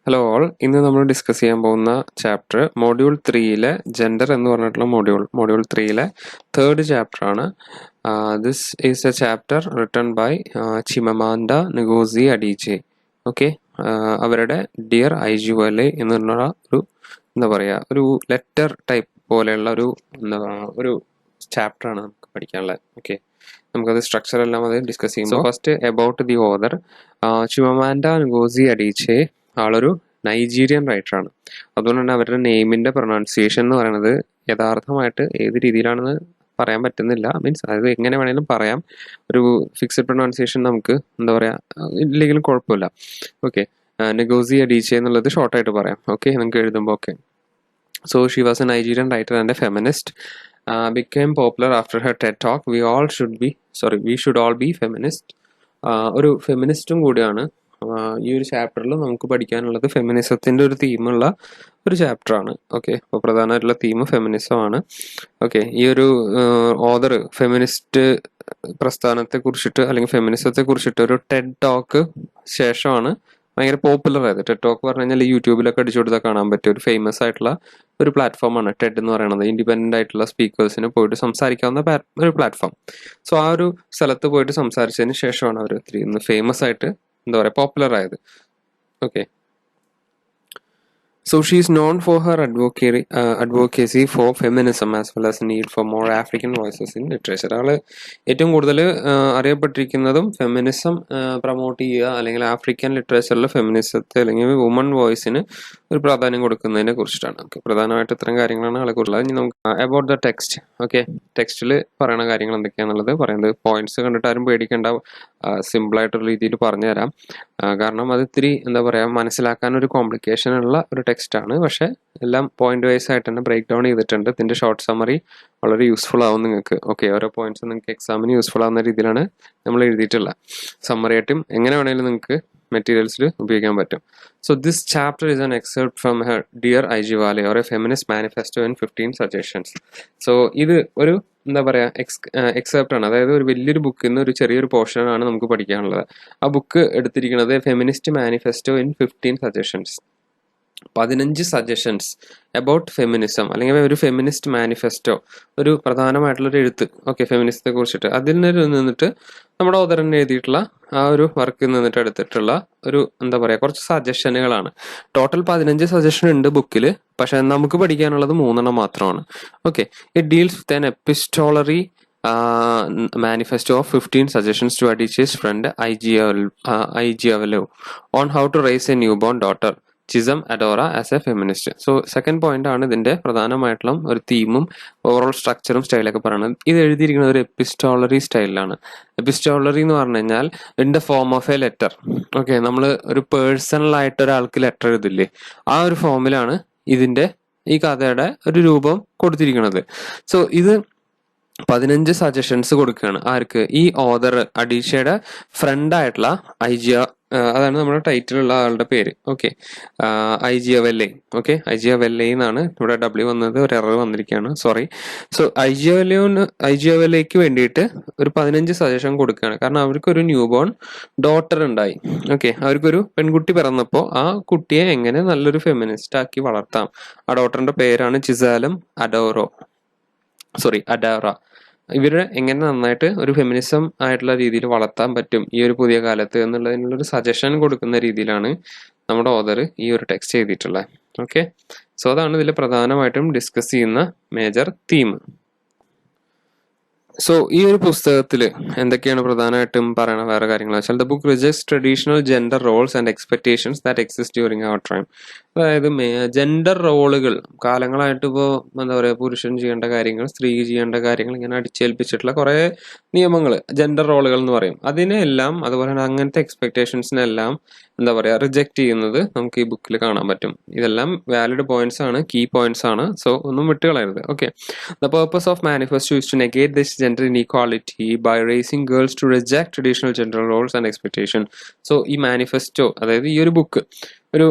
Hello all, ഇന്ന് നമ്മൾ discuss ചെയ്യാൻ പോകുന്ന ചാപ്റ്റർ മോഡ്യൂൾ 3-ലെ ജെൻഡർ എന്ന് പറഞ്ഞിട്ടുള്ള മോഡ്യൂൾ 3-ലെ തേർഡ് ചാപ്റ്റർ ആണ്. This is a chapter written by Chimamanda Ngozi Adichie. Okay, അവരുടെ ഡിയർ ഐജിവലെ എന്നുള്ള ഒരു ലെറ്റർ ടൈപ്പ് പോലെയുള്ള ഒരു ചാപ്റ്റർ ആണ് നമുക്ക് പഠിക്കാനുള്ളത്. ഓക്കെ, നമുക്കത് സ്ട്രക്ചർ എല്ലാം അത് ഡിസ്കസ് ചെയ്യും. First about the author. Chimamanda Ngozi Adichie ആളൊരു നൈജീരിയൻ റൈറ്ററാണ്. അതുകൊണ്ട് തന്നെ അവരുടെ നെയിമിന്റെ പ്രൊനൗൺസിയേഷൻ എന്ന് പറയുന്നത് യഥാർത്ഥമായിട്ട് ഏത് രീതിയിലാണെന്ന് പറയാൻ പറ്റുന്നില്ല. മീൻസ് അതായത് എങ്ങനെ വേണേലും പറയാം, ഒരു ഫിക്സഡ് പ്രൊനൗൺസിയേഷൻ നമുക്ക് ഇല്ലെങ്കിലും കുഴപ്പമില്ല. ഓക്കെ, നെഗോസി അഡീച്ചെ എന്നുള്ളത് ഷോർട്ടായിട്ട് പറയാം. ഓക്കെ, നിങ്ങൾക്ക് എഴുതുമ്പോൾ okay. So she was a Nigerian writer and a feminist. Became popular after her TED talk. We should all be feminist. ഒരു ഫെമിനിസ്റ്റും കൂടിയാണ്. ഈ ഒരു ചാപ്റ്ററിൽ നമുക്ക് പഠിക്കാനുള്ളത് ഫെമിനിസത്തിന്റെ ഒരു തീമുള്ള ഒരു ചാപ്റ്ററാണ്. ഓക്കെ, അപ്പോൾ പ്രധാനമായിട്ടുള്ള തീം ഫെമിനിസം ആണ്. ഓക്കെ, ഈ ഒരു ഓതർ ഫെമിനിസ്റ്റ് പ്രസ്ഥാനത്തെ കുറിച്ചിട്ട് അല്ലെങ്കിൽ ഫെമിനിസത്തെ കുറിച്ചിട്ട് ഒരു ടെഡ് ടോക്ക് ശേഷമാണ് ഭയങ്കര പോപ്പുലർ ആയത്. ടെഡ് ടോക്ക് പറഞ്ഞു കഴിഞ്ഞാൽ യൂട്യൂബിലൊക്കെ അടിച്ചു കൊടുത്താൽ കാണാൻ പറ്റിയ ഒരു ഫേമസ് ആയിട്ടുള്ള ഒരു പ്ലാറ്റ്ഫോമാണ് ടെഡ് എന്ന് പറയുന്നത്. ഇൻഡിപെൻഡന്റ് ആയിട്ടുള്ള സ്പീക്കേഴ്സിന് പോയിട്ട് സംസാരിക്കാവുന്ന ഒരു പ്ലാറ്റ്ഫോം. സോ ആ ഒരു സ്ഥലത്ത് പോയിട്ട് സംസാരിച്ചതിന് ശേഷമാണ് അവർ ഇന്ന് ഫേമസ് ആയിട്ട് പോപ്പുലർ ആയത്. Okay, so she is known for her advocacy for feminism as well as need for more African voices in literature. ആള് ഏറ്റവും കൂടുതൽ അറിയപ്പെട്ടിരിക്കുന്നതും ഫെമിനിസം പ്രൊമോട്ട് ചെയ്യുക അല്ലെങ്കിൽ ആഫ്രിക്കൻ ലിറ്ററേച്ചറിൽ ഫെമിനിസത്തെ അല്ലെങ്കിൽ വുമൺ വോയിസിന് ഒരു പ്രാധാന്യം കൊടുക്കുന്നതിനെ കുറിച്ചിട്ടാണ്. ഓക്കെ, പ്രധാനമായിട്ട് ഇത്തരം കാര്യങ്ങളാണ് ആളെ കൂടുതൽ. ഇനി നമുക്ക് അബൌട്ട് ദ ടെക്സ്റ്റ്. ഓക്കെ, ടെക്സ്റ്റിൽ പറയുന്ന കാര്യങ്ങൾ എന്തൊക്കെയാണെന്നുള്ളത് പറയുന്നത് പോയിന്റ്സ് കണ്ടിട്ട് ആരും പേടിക്കേണ്ട, സിമ്പിളായിട്ടൊരു രീതിയിൽ പറഞ്ഞു തരാം. കാരണം അത് ഇത്തിരി മനസ്സിലാക്കാൻ ഒരു കോംപ്ലിക്കേഷൻ ഉള്ള ഒരു ടെക്സ്റ്റ് ആണ്. പക്ഷെ എല്ലാം പോയിന്റ് വൈസ് ആയിട്ട് തന്നെ ബ്രേക്ക് ഡൗൺ ചെയ്തിട്ടുണ്ട്. ഇതിന്റെ ഷോർട്ട് സമ്മറി വളരെ യൂസ്ഫുൾ ആവും നിങ്ങൾക്ക്. ഓക്കെ, ഓരോ പോയിന്റ്സ് നിങ്ങൾക്ക് എക്സാമിന് യൂസ്ഫുൾ ആവുന്ന രീതിയിലാണ് നമ്മൾ എഴുതിയിട്ടുള്ളത്. സമ്മറി ആയിട്ടും എങ്ങനെ വേണമെങ്കിലും നിങ്ങൾക്ക് മെറ്റീരിയൽസിൽ ഉപയോഗിക്കാൻ പറ്റും. So this chapter is an excerpt from her Dear Ijeawele or a feminist manifesto in 15 suggestions. So ഇത് ഒരു എക്സെപ്റ്റ് ആണ്, അതായത് ഒരു വലിയൊരു ബുക്കിൽ നിന്ന് ഒരു ചെറിയൊരു പോർഷൻ ആണ് നമുക്ക് പഠിക്കാനുള്ളത്. ആ ബുക്ക് എടുത്തിരിക്കുന്നത് feminist manifesto in 15 suggestions, 15 suggestions about feminism, അല്ലെങ്കിൽ ഒരു ഫെമിനിസ്റ്റ് മാനിഫെസ്റ്റോ, ഒരു പ്രധാനമായിട്ടുള്ളൊരു എഴുത്ത്. ഓക്കെ, ഫെമിനിസത്തെ കുറിച്ചിട്ട് അതിൽ നിന്നിട്ട് നമ്മുടെ ഓതറിന് എഴുതിയിട്ടുള്ള ആ ഒരു വർക്കിൽ നിന്നിട്ട് എടുത്തിട്ടുള്ള ഒരു കുറച്ച് സജഷനുകളാണ്. ടോട്ടൽ 15 സജഷൻ ഉണ്ട് ബുക്കിൽ, പക്ഷെ നമുക്ക് പഠിക്കാനുള്ളത് 3 മാത്രമാണ്. Okay, it deals with an epistolary manifesto of 15 suggestions to Adiche's friend Ijeawelle on how to raise a newborn daughter, Chizalum Adaora as a feminist. So second point ആണ് ഇതിന്റെ പ്രധാനമായിട്ടുള്ള ഒരു തീമും ഓവറോൾ സ്ട്രക്ചറും സ്റ്റൈലൊക്കെ പറയുന്നത്. ഇത് എഴുതിയിരിക്കുന്നത് ഒരു എപ്പിസ്റ്റോളറി സ്റ്റൈലിലാണ്. എപ്പിസ്റ്റോളറി എന്ന് പറഞ്ഞു കഴിഞ്ഞാൽ in the form of A letter. Okay, നമ്മൾ ഒരു പേഴ്സണൽ ആയിട്ട് ഒരാൾക്ക് ലെറ്റർ എഴുതില്ലേ, ആ ഒരു ഫോമിലാണ് ഇതിന്റെ ഈ കഥയുടെ ഒരു രൂപം കൊടുത്തിരിക്കുന്നത്. സോ ഇത് 15 സജഷൻസ് കൊടുക്കുകയാണ്. ആർക്ക്? ഈ ഓതർ അഡീഷയുടെ ഫ്രണ്ട് ആയിട്ടുള്ള അതാണ് നമ്മുടെ ടൈറ്റിലുള്ള ആളുടെ പേര്. ഓക്കെ, ഐജിയവെല്ലെ. ഓക്കെ, ഐജിയവെല്ലെ എന്നാണ് ഇവിടെ W വന്നത്, ഒരു എറർ വന്നിരിക്കുകയാണ്, സോറി. സോ ഐജിയവെല്ലേക്ക് വേണ്ടിയിട്ട് ഒരു 15 സജഷൻ കൊടുക്കുകയാണ്. കാരണം അവർക്കൊരു ന്യൂ ബോൺ ഡോട്ടർ ഉണ്ടായി. ഓക്കെ, അവർക്കൊരു പെൺകുട്ടി പിറന്നപ്പോൾ ആ കുട്ടിയെ എങ്ങനെ നല്ലൊരു ഫെമിനിസ്റ്റ് ആക്കി വളർത്താം. ആ ഡോട്ടറിന്റെ പേരാണ് അഡോറ. ഇവരെ എങ്ങനെ നന്നായിട്ട് ഒരു ഫെമിനിസം ആയിട്ടുള്ള രീതിയിൽ വളർത്താൻ പറ്റും ഈ ഒരു പുതിയ കാലത്ത് എന്നുള്ളതിനുള്ളൊരു സജഷൻ കൊടുക്കുന്ന രീതിയിലാണ് നമ്മുടെ ഓതർ ഈ ഒരു ടെക്സ്റ്റ് ചെയ്തിട്ടുള്ളത്. ഓക്കെ, സോ അതാണ് ഇതിൽ പ്രധാനമായിട്ടും ഡിസ്കസ് ചെയ്യുന്ന മേജർ തീം. സോ ഈ ഒരു പുസ്തകത്തിൽ എന്തൊക്കെയാണ് പ്രധാനമായിട്ടും പറയണ വേറെ കാര്യങ്ങൾ വെച്ചാൽ, the book rejects traditional gender roles and expectations that exist during our time. അതായത് ജെൻഡർ റോളുകൾ കാലങ്ങളായിട്ട് ഇപ്പോൾ പുരുഷൻ ചെയ്യേണ്ട കാര്യങ്ങൾ, സ്ത്രീ ചെയ്യേണ്ട കാര്യങ്ങൾ ഇങ്ങനെ അടിച്ചേൽപ്പിച്ചിട്ടുള്ള കുറെ നിയമങ്ങൾ, ജെൻഡർ റോളുകൾ എന്ന് പറയും. അതിനെല്ലാം അതുപോലെ തന്നെ അങ്ങനത്തെ എക്സ്പെക്ടേഷൻസിനെല്ലാം റിജക്ട് ചെയ്യുന്നത് നമുക്ക് ഈ ബുക്കിൽ കാണാൻ പറ്റും. ഇതെല്ലാം വാലിഡ് പോയിന്റ്സ് ആണ്, കീ പോയിന്റ്സ് ആണ്. സോ ഒന്നും വിട്ടുകളയരുത്. Okay, the purpose of manifesto is to negate this gender inequality by raising girls to reject traditional gender roles and expectation. So ഈ മാനിഫെസ്റ്റോ, അതായത് ഈ ഒരു ബുക്ക് ഒരു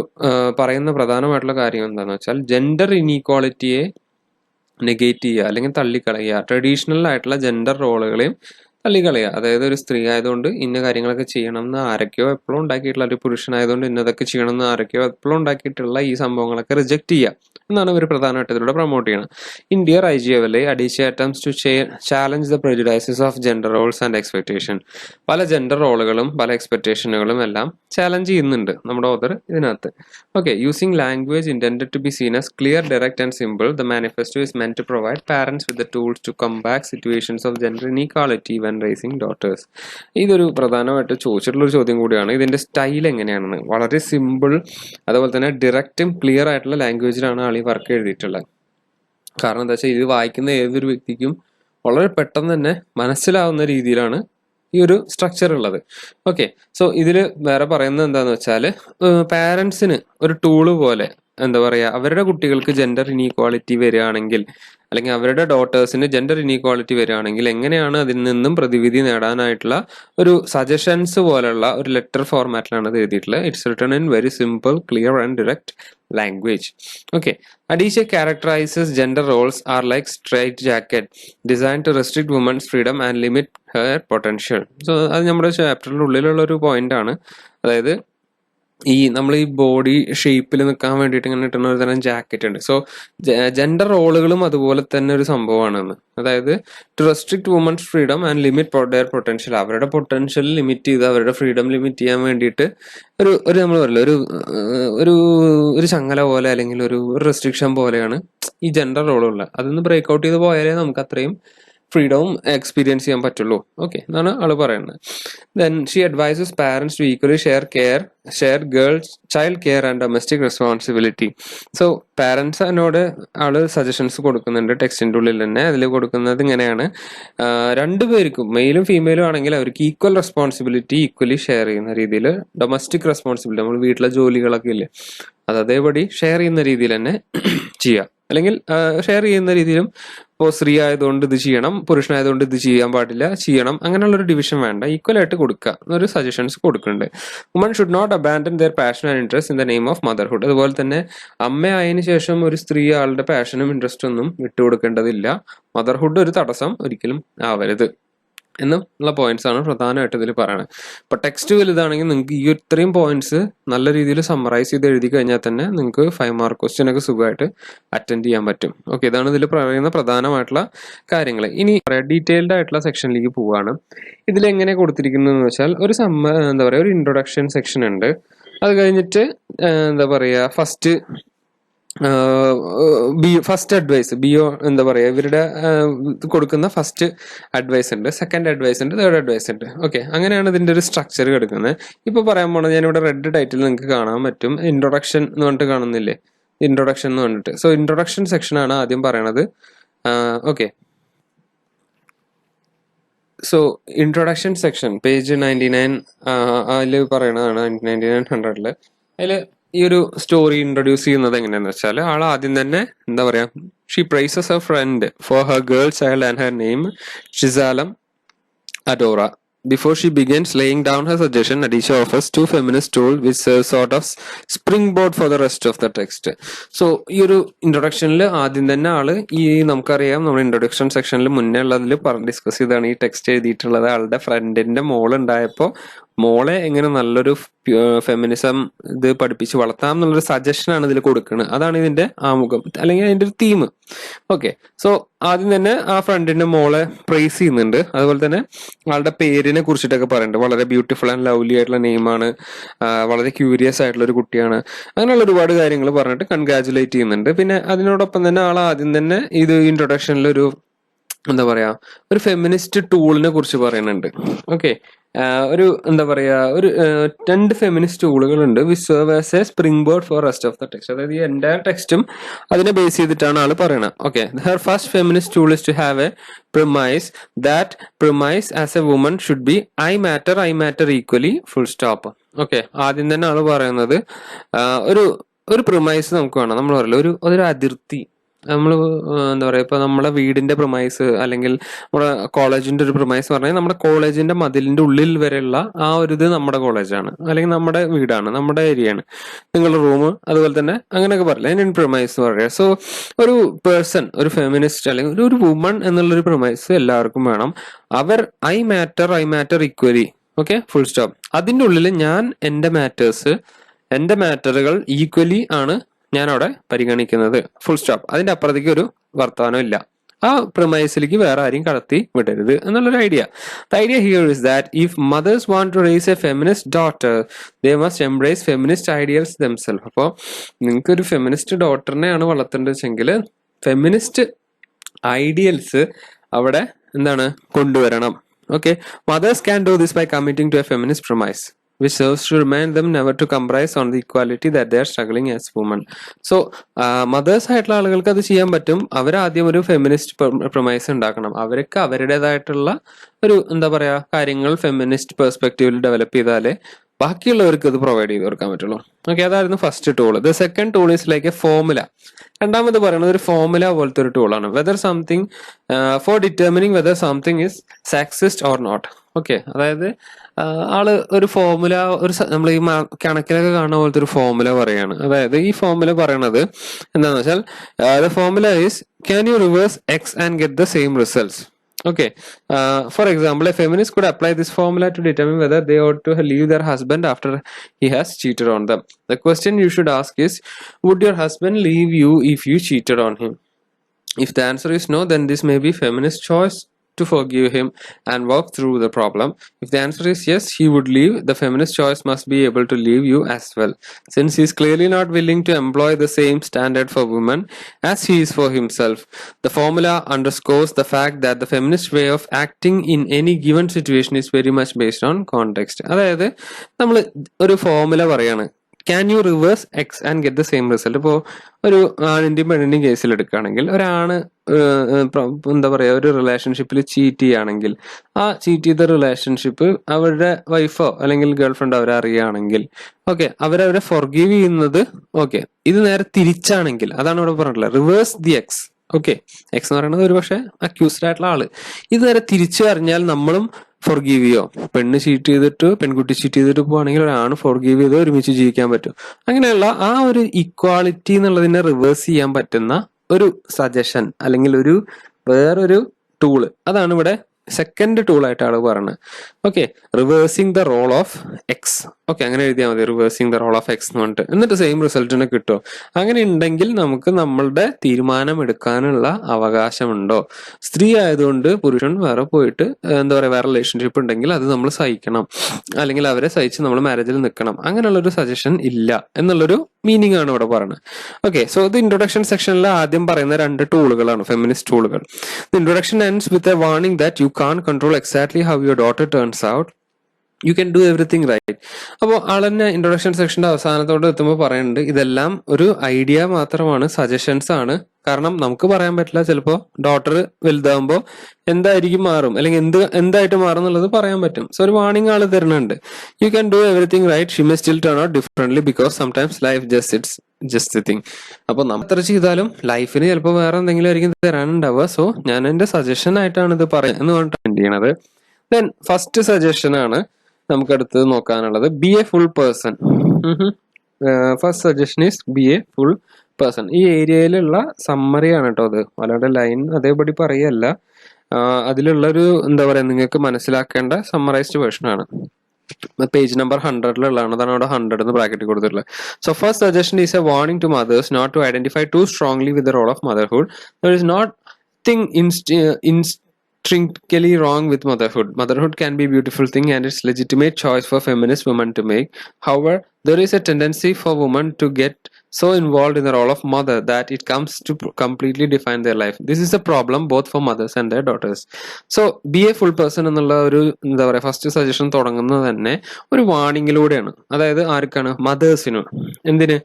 പറയുന്ന പ്രധാനമായിട്ടുള്ള കാര്യം എന്താണെന്ന് വെച്ചാൽ, ജെൻഡർ ഇനീക്വാളിറ്റിയെ നെഗേറ്റ് ചെയ്യുക അല്ലെങ്കിൽ തള്ളിക്കളയുക, ട്രഡീഷണൽ ആയിട്ടുള്ള ജെൻഡർ റോളുകളെയും തള്ളിക്കളയുക. അതായത് ഒരു സ്ത്രീ ആയതുകൊണ്ട് ഇന്ന കാര്യങ്ങളൊക്കെ ചെയ്യണം എന്ന് ആരൊക്കെയോ എപ്പോഴും ഉണ്ടാക്കിയിട്ടുള്ള, ഒരു പുരുഷനായതുകൊണ്ട് ഇന്നതൊക്കെ ചെയ്യണം എന്ന് ആരൊക്കെയോ എപ്പോഴും ഉണ്ടാക്കിയിട്ടുള്ള ഈ സംഭവങ്ങളൊക്കെ റിജക്ട് ചെയ്യുക എന്നാണ് ഇവർ പ്രധാനമായിട്ട് ഇതിലൂടെ പ്രൊമോട്ട് ചെയ്യുന്നത്. In dear Ijeawelle, Aditya attempts to challenge the prejudices of gender roles and expectation. പല ജെൻഡർ റോളുകളും പല എക്സ്പെക്ടേഷനുകളും എല്ലാം ചാലഞ്ച് ചെയ്യുന്നുണ്ട് നമ്മുടെ ഓതർ ഇതിനകത്ത്. Okay, using language intended to be seen as clear, direct and simple, the manifesto is meant to provide parents with the tools to combat situations of gender inequality when raising daughters. ഇതൊരു പ്രധാനമായിട്ട് ചോദിച്ചിട്ടുള്ള ഒരു ചോദ്യം കൂടിയാണ്. ഇതിന്റെ style എങ്ങനെയാണെന്ന്. വളരെ simple, അതുപോലെ തന്നെ ഡയറക്റ്റും ക്ലിയർ ആയിട്ടുള്ള ലാംഗ്വേജിലാണ് ആൾ ഈ വർക്ക് എഴുതിയിട്ടുള്ളത്. കാരണം എന്താ വെച്ചാൽ ഇത് വായിക്കുന്ന ഏതൊരു വ്യക്തിക്കും വളരെ പെട്ടെന്ന് തന്നെ മനസ്സിലാവുന്ന രീതിയിലാണ് ഈ ഒരു സ്ട്രക്ചർ ഉള്ളത്. ഓക്കെ, സോ ഇതിൽ വേറെ പറയുന്നത് എന്താന്ന് വെച്ചാൽ പാരൻസിന് ഒരു ടൂള് പോലെ, എന്താ പറയുക, അവരുടെ കുട്ടികൾക്ക് ജെൻഡർ ഇനീക്വാളിറ്റി വരികയാണെങ്കിൽ, അല്ലെങ്കിൽ അവരുടെ ഡോട്ടേഴ്സിന് ജെൻഡർ ഇനീക്വാളിറ്റി വരികയാണെങ്കിൽ എങ്ങനെയാണ് അതിൽ നിന്നും പ്രതിവിധി നേടാനായിട്ടുള്ള ഒരു സജഷൻസ് പോലുള്ള ഒരു ലെറ്റർ ഫോർമാറ്റിലാണ് ഇത് എഴുതിയിട്ടുള്ളത്. It's written in very simple, clear and direct language. Okay, Aditya characterizes gender roles are like straight jacket designed to restrict women's freedom and limit her potential. So അത് നമ്മുടെ ചാപ്റ്ററിന്റെ ഉള്ളിലുള്ള ഒരു പോയിന്റ് ആണ്. അതായത് ഈ നമ്മൾ ഈ ബോഡി ഷേപ്പിൽ നിൽക്കാൻ വേണ്ടിയിട്ട് ഇങ്ങനെ ഇട്ടുന്ന ഒരു തരം ജാക്കറ്റ് ഉണ്ട്. സോ ജെൻഡർ റോളുകളും അതുപോലെ തന്നെ ഒരു സംഭവമാണെന്ന്. അതായത് to restrict women's freedom and limit their potential, അവരുടെ പൊട്ടൻഷ്യൽ ലിമിറ്റ് ചെയ്ത് അവരുടെ ഫ്രീഡം ലിമിറ്റ് ചെയ്യാൻ വേണ്ടിയിട്ട് ഒരു നമ്മൾ പറയില്ല, ഒരു ഒരു ചങ്ങല പോലെ അല്ലെങ്കിൽ ഒരു റെസ്ട്രിക്ഷൻ പോലെയാണ് ഈ ജെൻഡർ റോളുള്ളത്. അതൊന്ന് ബ്രേക്ക് ഔട്ട് ചെയ്ത് പോയാലേ നമുക്ക് അത്രയും ഫ്രീഡവും എക്സ്പീരിയൻസ് ചെയ്യാൻ പറ്റുള്ളൂ. ഓക്കെ, എന്നാണ് ആള് പറയുന്നത്. Then she advises parents to equally share girls child care and domestic responsibility. So പാരന്റ്സിനോട് ആള് സജഷൻസ് കൊടുക്കുന്നുണ്ട് ടെക്സ്റ്റിന്റെ ഉള്ളിൽ തന്നെ. അതിൽ കൊടുക്കുന്നത് ഇങ്ങനെയാണ്: രണ്ടുപേർക്കും, മെയിലും ഫീമെയിലും ആണെങ്കിൽ അവർക്ക് ഈക്വൽ റെസ്പോൺസിബിലിറ്റി ഈക്വലി ഷെയർ ചെയ്യുന്ന രീതിയിൽ, ഡൊമസ്റ്റിക് റെസ്പോൺസിബിലിറ്റി നമ്മൾ വീട്ടിലെ ജോലികളൊക്കെ ഇല്ലേ അത് അതേപടി ഷെയർ ചെയ്യുന്ന രീതിയിൽ തന്നെ ചെയ്യുക. അല്ലെങ്കിൽ ഷെയർ ചെയ്യുന്ന രീതിയിലും, ഇപ്പോൾ സ്ത്രീ ആയതുകൊണ്ട് ഇത് ചെയ്യണം, പുരുഷനായതുകൊണ്ട് ഇത് ചെയ്യാൻ പാടില്ല, ചെയ്യണം, അങ്ങനെയുള്ളൊരു ഡിവിഷൻ വേണ്ട, ഈക്വൽ ആയിട്ട് കൊടുക്കുക എന്നൊരു സജഷൻസ് കൊടുക്കുന്നുണ്ട്. Woman should not abandon their passion and interest in the name of motherhood. അതുപോലെ തന്നെ അമ്മയായതിനു ശേഷം ഒരു സ്ത്രീ ആളുടെ പാഷനും ഇൻട്രസ്റ്റും ഒന്നും വിട്ടുകൊടുക്കേണ്ടതില്ല. മദർഹുഡ് ഒരു തടസ്സം ഒരിക്കലും ആവരുത് എന്നുള്ള പോയിന്റ്സ് ആണ് പ്രധാനമായിട്ട് ഇതിൽ പറയുന്നത്. ഇപ്പൊ ടെക്സ്റ്റ് വലുതാണെങ്കിൽ നിങ്ങൾക്ക് ഈ ഇത്രയും പോയിന്റ്സ് നല്ല രീതിയിൽ സമ്മറൈസ് ചെയ്ത് എഴുതി കഴിഞ്ഞാൽ തന്നെ നിങ്ങൾക്ക് 5 മാർക്ക് ക്വസ്റ്റ്യൻ ഒക്കെ സുഖമായിട്ട് അറ്റൻഡ് ചെയ്യാൻ പറ്റും. ഓക്കെ, ഇതാണ് ഇതിൽ പറയുന്ന പ്രധാനമായിട്ടുള്ള കാര്യങ്ങൾ. ഇനി ഡീറ്റെയിൽഡ് ആയിട്ടുള്ള സെക്ഷനിലേക്ക് പോവാണ്. ഇതിൽ എങ്ങനെ കൊടുത്തിരിക്കുന്നതെന്ന് വെച്ചാൽ എന്താ പറയുക, ഒരു ഇൻട്രൊഡക്ഷൻ സെക്ഷൻ ഉണ്ട്. അത് കഴിഞ്ഞിട്ട് എന്താ പറയുക, ഫസ്റ്റ് അഡ്വൈസ്, എന്താ പറയാ, ഇവരുടെ കൊടുക്കുന്ന ഫസ്റ്റ് അഡ്വൈസ് ഉണ്ട്, സെക്കൻഡ് അഡ്വൈസ് ഉണ്ട്, തേർഡ് അഡ്വൈസ് ഉണ്ട്. ഓക്കെ, അങ്ങനെയാണ് ഇതിന്റെ ഒരു സ്ട്രക്ചർ കിടക്കുന്നത്. ഇപ്പൊ പറയാൻ പോണത്, ഞാനിവിടെ റെഡ് ടൈറ്റിൽ നിങ്ങൾക്ക് കാണാൻ പറ്റും, ഇൻട്രൊഡക്ഷൻ എന്ന് പറഞ്ഞിട്ട് കാണുന്നില്ലേ, ഇൻട്രൊഡക്ഷൻ എന്ന് പറഞ്ഞിട്ട്. സോ ഇൻട്രൊഡക്ഷൻ സെക്ഷൻ ആണ് ആദ്യം പറയണത്. Okay, so introduction section page 99 അതിൽ പറയണതാണ്, 99-100. അതിൽ ഈ ഒരു സ്റ്റോറി ഇൻട്രൊഡ്യൂസ് ചെയ്യുന്നത് എങ്ങനെയാന്ന് വെച്ചാൽ, ആൾ ആദ്യം തന്നെ എന്താ പറയാ, she praises her friend for her girl child and her name Chizalum Adaora. Before she begins laying down her suggestion, Aditya offers 2 feminist tools which serve sort of springboard for the rest of the text. So ഈ ഒരു ഇൻട്രൊഡക്ഷനിൽ ആദ്യം തന്നെ ആള് നമുക്കറിയാം, നമ്മുടെ introduction സെക്ഷനിൽ മുന്നേ ഉള്ളതിൽ ഡിസ്കസ് ചെയ്താണ് ഈ ടെക്സ്റ്റ് എഴുതിയിട്ടുള്ളത്. ആളുടെ ഫ്രണ്ടിന്റെ മോളുണ്ടായപ്പോൾ മോളെ എങ്ങനെ നല്ലൊരു ഫെമിനിസം ഇത് പഠിപ്പിച്ച് വളർത്താം എന്നുള്ളൊരു സജഷനാണ് ഇതിൽ കൊടുക്കുന്നത്. അതാണ് ഇതിന്റെ ആമുഖം അല്ലെങ്കിൽ അതിന്റെ ഒരു തീം. ഓക്കെ, സോ ആദ്യം തന്നെ ആ ഫ്രണ്ടിന്റെ മോളെ പ്രൈസ് ചെയ്യുന്നുണ്ട്. അതുപോലെ തന്നെ ആളുടെ പേരിനെ കുറിച്ചിട്ടൊക്കെ പറയുന്നുണ്ട്. വളരെ ബ്യൂട്ടിഫുൾ ആൻഡ് ലവ്ലി ആയിട്ടുള്ള നെയിമാണ്, വളരെ ക്യൂരിയസ് ആയിട്ടുള്ള ഒരു കുട്ടിയാണ്, അങ്ങനെയുള്ള ഒരുപാട് കാര്യങ്ങൾ പറഞ്ഞിട്ട് കൺഗ്രാജുലേറ്റ് ചെയ്യുന്നുണ്ട്. പിന്നെ അതിനോടൊപ്പം തന്നെ ആൾ ആദ്യം തന്നെ ഇത് ഇൻട്രൊഡക്ഷനിലൊരു എന്താ പറയാ, ഒരു ഫെമിനിസ്റ്റ് ടൂളിനെ കുറിച്ച് പറയുന്നുണ്ട്. ഓക്കെ, ഒരു എന്താ പറയാ, ഒരു 2 ഫെമിനിസ്റ്റ് ടൂളുകളുണ്ട് which serve as a springboard for rest of the text. അതായത് ഈ എൻറ്റയർ ടെക്സ്റ്റും അതിനെ ബേസ് ചെയ്തിട്ടാണ് ആള് പറയുന്നത്. Okay, her first feminist tool is to have a premise. That premise as a woman should be I matter equally, full stop. Okay, ആദ്യം തന്നെ ആള് പറയുന്നത് ഒരു പ്രിമൈസ് നമുക്ക് വേണം. നമ്മൾ പറയില്ല, ഒരു അതിർത്തി, നമ്മൾ എന്താ പറയുക, ഇപ്പോൾ നമ്മുടെ വീടിന്റെ പ്രൊമൈസ് അല്ലെങ്കിൽ നമ്മുടെ കോളേജിന്റെ ഒരു പ്രൊമൈസ് പറഞ്ഞാൽ നമ്മുടെ കോളേജിന്റെ മതിലിന്റെ ഉള്ളിൽ വരെയുള്ള ആ ഒരു ഇത് നമ്മുടെ കോളേജാണ്, അല്ലെങ്കിൽ നമ്മുടെ വീടാണ്, നമ്മുടെ ഏരിയയാണ്, നിങ്ങളുടെ റൂം, അതുപോലെ തന്നെ അങ്ങനെയൊക്കെ പറയില്ല, അതിന് പ്രൊമൈസ് പറയുക. സോ ഒരു പേഴ്സൺ, ഒരു ഫെമിനിസ്റ്റ് അല്ലെങ്കിൽ ഒരു വുമൺ എന്നുള്ളൊരു പ്രൊമൈസ് എല്ലാവർക്കും വേണം. അവർ I matter equally, okay, full stop. അതിൻ്റെ ഉള്ളിൽ ഞാൻ എൻ്റെ മാറ്ററുകൾ ഈക്വലി ആണ് ഞാൻ അവിടെ പരിഗണിക്കുന്നത്, ഫുൾ സ്റ്റോപ്പ്. അതിന്റെ അപ്പുറത്തേക്ക് ഒരു വർത്തമാനം ഇല്ല. ആ പ്രൊമൈസിലേക്ക് വേറെ ആരെയും കടത്തി വിടരുത് എന്നുള്ളൊരു idea. The idea here is that if mothers want to raise a feminist daughter they must embrace feminist ideals themselves. അപ്പോൾ നിങ്ങൾക്ക് ഒരു ഫെമിനിസ്റ്റ് ഡോട്ടറിനെയാണ് വളർത്തേണ്ടത് വെച്ചെങ്കിൽ ഫെമിനിസ്റ്റ് ഐഡിയൽസ് അവിടെ എന്താണ് കൊണ്ടുവരണം. Okay, mothers can do this by committing to a feminist promise which serves to remind them never to compromise on the equality that they are struggling as women. So mothers ആയിട്ടുള്ള ആളുകൾക്ക് അത് ചെയ്യാൻ പറ്റും. അവരാദ്യം ഒരു ഫെമിനിസ്റ്റ് പ്രൊമൈസ് ഉണ്ടാക്കണം. അവർക്ക് അവരുടേതായിട്ടുള്ള ഒരു എന്താ പറയാ കാര്യങ്ങൾ ഫെമിനിസ്റ്റ് പെർസ്പെക്റ്റീവിൽ ഡെവലപ്പ് ചെയ്താലേ ബാക്കിയുള്ളവർക്ക് അത് പ്രൊവൈഡ് ചെയ്ത് കൊടുക്കാൻ പറ്റുള്ളൂ. ഓക്കെ, അതായിരുന്നു first tool. The second tool is like a formula. രണ്ടാമത് പറയുന്നത് ഒരു ഫോർമുല പോലത്തെ ഒരു ടൂളാണ്. Whether something for determining whether something is sexist or not. Okay, അതായത് ആള് ഒരു ഫോർമുല, നമ്മൾ ഈ കണക്കിലൊക്കെ കാണുന്ന പോലത്തെ ഒരു ഫോർമുല പറയാണ്. അതായത് ഈ ഫോർമുല പറയണത് എന്താണെന്ന് വെച്ചാൽ the formula is can you reverse X and get the same results. Okay, for example, a feminist could apply this formula to determine whether they ought to leave their husband after he has cheated on them. The question you should ask is, would your husband leave you if you cheated on him? If the answer is no, then this may be feminist choice to forgive him and work through the problem. If the answer is yes, he would leave. The feminist choice must be able to leave you as well, since he is clearly not willing to employ the same standard for women as he is for himself. The formula underscores the fact that the feminist way of acting in any given situation is very much based on context. അതായത് നമ്മൾ ഒരു formula പറയാണ്, can you reverse X and get the same result. ഇപ്പോൾ ഒരു ആണിന്റെയും പെണ്ണിന്റെയും കേസിൽ എടുക്കുകയാണെങ്കിൽ, ഒരാണ് എന്താ പറയാ ഒരു റിലേഷൻഷിപ്പിൽ ചീറ്റ് ചെയ്യുകയാണെങ്കിൽ, ആ ചീറ്റ് ചെയ്ത റിലേഷൻഷിപ്പ് അവരുടെ വൈഫോ അല്ലെങ്കിൽ ഗേൾ ഫ്രണ്ടോ അവരെ അറിയുകയാണെങ്കിൽ, ഓക്കെ, അവരവരെ ഫൊർഗീവ് ചെയ്യുന്നത്. ഓക്കെ, ഇത് നേരെ തിരിച്ചാണെങ്കിൽ, അതാണ് ഇവിടെ പറഞ്ഞിട്ടുള്ളത്, reverse the X. Okay, X എന്ന് പറയുന്നത് ഒരു പക്ഷെ അക്യൂസ്ഡ് ആയിട്ടുള്ള ആള്. ഇത് നേരെ തിരിച്ചു അറിഞ്ഞാൽ നമ്മളും ഫോർഗീവ് ചെയ്യോ. പെണ്ണ് ചീറ്റ് ചെയ്തിട്ട് പെൺകുട്ടി ചീറ്റ് ചെയ്തിട്ട് പോവാണെങ്കിൽ ഒരാണ് ഫോർഗീവ് ചെയ്ത് ഒരുമിച്ച് ജീവിക്കാൻ പറ്റും. അങ്ങനെയുള്ള ആ ഒരു ഇക്വാളിറ്റി എന്നുള്ളതിനെ റിവേഴ്സ് ചെയ്യാൻ പറ്റുന്ന ഒരു സജഷൻ അല്ലെങ്കിൽ ഒരു വേറൊരു ടൂള്, അതാണ് ഇവിടെ സെക്കൻഡ് ടൂൾ ആയിട്ട് ആള് പറഞ്ഞത്. Okay, reversing the role of X. Okay, അങ്ങനെ എഴുതിയാൽ മതി, reversing the role of X എന്ന് പറഞ്ഞിട്ട്. എന്നിട്ട് സെയിം റിസൾട്ടിനെ കിട്ടുമോ? അങ്ങനെ ഉണ്ടെങ്കിൽ നമുക്ക് നമ്മളുടെ തീരുമാനം എടുക്കാനുള്ള അവകാശമുണ്ടോ? സ്ത്രീ ആയതുകൊണ്ട് പുരുഷൻ വേറെ പോയിട്ട് എന്താ പറയാ വേറെ റിലേഷൻഷിപ്പ് ഉണ്ടെങ്കിൽ അത് നമ്മൾ സഹിക്കണം, അല്ലെങ്കിൽ അവരെ സഹിച്ച് നമ്മൾ മാരേജിൽ നിൽക്കണം, അങ്ങനെയുള്ളൊരു സജഷൻ ഇല്ല എന്നുള്ളൊരു മീനിങ് ആണ് ഇവിടെ പറയുന്നത്. ഓക്കെ, സോ ഇത് ഇൻട്രൊഡക്ഷൻ സെക്ഷനിൽ ആദ്യം പറയുന്ന രണ്ട് ടൂളുകളാണ്, ഫെമിനിസ്റ്റ് ടൂളുകൾ. The introduction ends with a warning that you can't control exactly how your daughter turns out. You can do everything right. അപ്പോൾ ആളെന്നെ ഇൻട്രൊഡക്ഷൻ സെക്ഷന്റെ അവസാനത്തോട് എത്തുമ്പോൾ പറയുന്നുണ്ട്, ഇതെല്ലാം ഒരു ഐഡിയ മാത്രമാണ്, സജഷൻസ് ആണ്. കാരണം നമുക്ക് പറയാൻ പറ്റില്ല, ചിലപ്പോൾ ഡോട്ടർ വലുതാകുമ്പോൾ എന്തായിരിക്കും മാറും, അല്ലെങ്കിൽ എന്തായിട്ട് മാറും എന്നുള്ളത് പറയാൻ പറ്റും. സോ ഒരു വാർണിംഗ് ആള് തരുന്നുണ്ട്. You can do everything right, she may still turn out differently because sometimes life just thing. അപ്പൊ നമ്മൾ എത്ര ചെയ്താലും ലൈഫിന് ചിലപ്പോൾ വേറെ എന്തെങ്കിലും ആയിരിക്കും തരാനുണ്ടാവുക. സോ ഞാൻ എന്റെ സജഷൻ ആയിട്ടാണ് ഇത് പറയുന്നത് പറഞ്ഞിട്ട് ചെയ്യണത്. ദെൻ ഫസ്റ്റ് സജഷൻ ആണ് നമുക്ക് അടുത്തത് നോക്കാനുള്ളത്, be a full person. First suggestion is be a full person. ഈ ഏരിയയിലുള്ള സമ്മറി ആണ് കേട്ടോ അത്, അല്ലാതെ ലൈൻ അതേപടി പറയല്ല. അതിലുള്ളൊരു എന്താ പറയാ നിങ്ങൾക്ക് മനസ്സിലാക്കേണ്ട സമ്മറൈസ്ഡ് വേർഷൻ ആണ്. പേജ് നമ്പർ 100-ലുള്ളതാണ്, അതാണ് അവിടെ 100 എന്ന് ബ്രാക്കറ്റിൽ കൊടുത്തിട്ടുള്ളത്. So first suggestion is a warning to mothers not to identify too strongly with the role of motherhood. There is not thing intrinsically wrong with motherhood. Motherhood can be a beautiful thing and it's legitimate choice for feminist women to make. However, there is a tendency for women to get so involved in the role of mother that it comes to completely define their life. This is a problem both for mothers and their daughters. So be a full person എന്നുള്ള ഒരു എന്താ പറയാ first suggestion തുടങ്ങുന്നത് തന്നെ ഒരു വാർണിങ്ങിലൂടെയാണ്. അതായത് ആർക്കാണ്? മദേഴ്സിന്. എന്തിന്?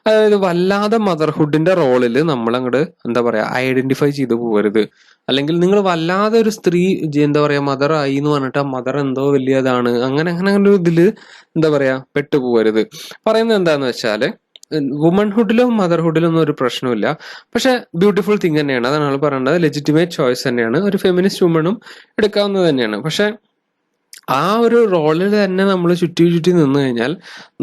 അതായത് വല്ലാതെ മദർഹുഡിന്റെ റോളിൽ നമ്മൾ അങ്ങോട്ട് എന്താ പറയാ ഐഡന്റിഫൈ ചെയ്ത് പോകരുത്. അല്ലെങ്കിൽ നിങ്ങൾ വല്ലാതെ ഒരു സ്ത്രീ എന്താ പറയാ മദർ ആയി എന്ന് പറഞ്ഞിട്ട് ആ മദർ എന്തോ വലിയതാണ് അങ്ങനെ അങ്ങനെ ഒരു ഇതില് എന്താ പറയാ പെട്ടുപോകരുത്. പറയുന്നത് എന്താന്ന് വെച്ചാല് വുമൺഹുഡിലും മദർഹുഡിലും ഒന്നും ഒരു പ്രശ്നമില്ല. പക്ഷെ ബ്യൂട്ടിഫുൾ തിങ് തന്നെയാണ്. അതാണ് ആൾ പറയേണ്ടത്. ലെജിറ്റിമേറ്റ് ചോയ്സ് തന്നെയാണ്. ഒരു ഫെമിനിസ്റ്റ് വുമണും എടുക്കാവുന്നത് തന്നെയാണ്. പക്ഷെ ആ ഒരു റോളിൽ തന്നെ നമ്മൾ ചുറ്റി ചുറ്റി നിന്ന് കഴിഞ്ഞാൽ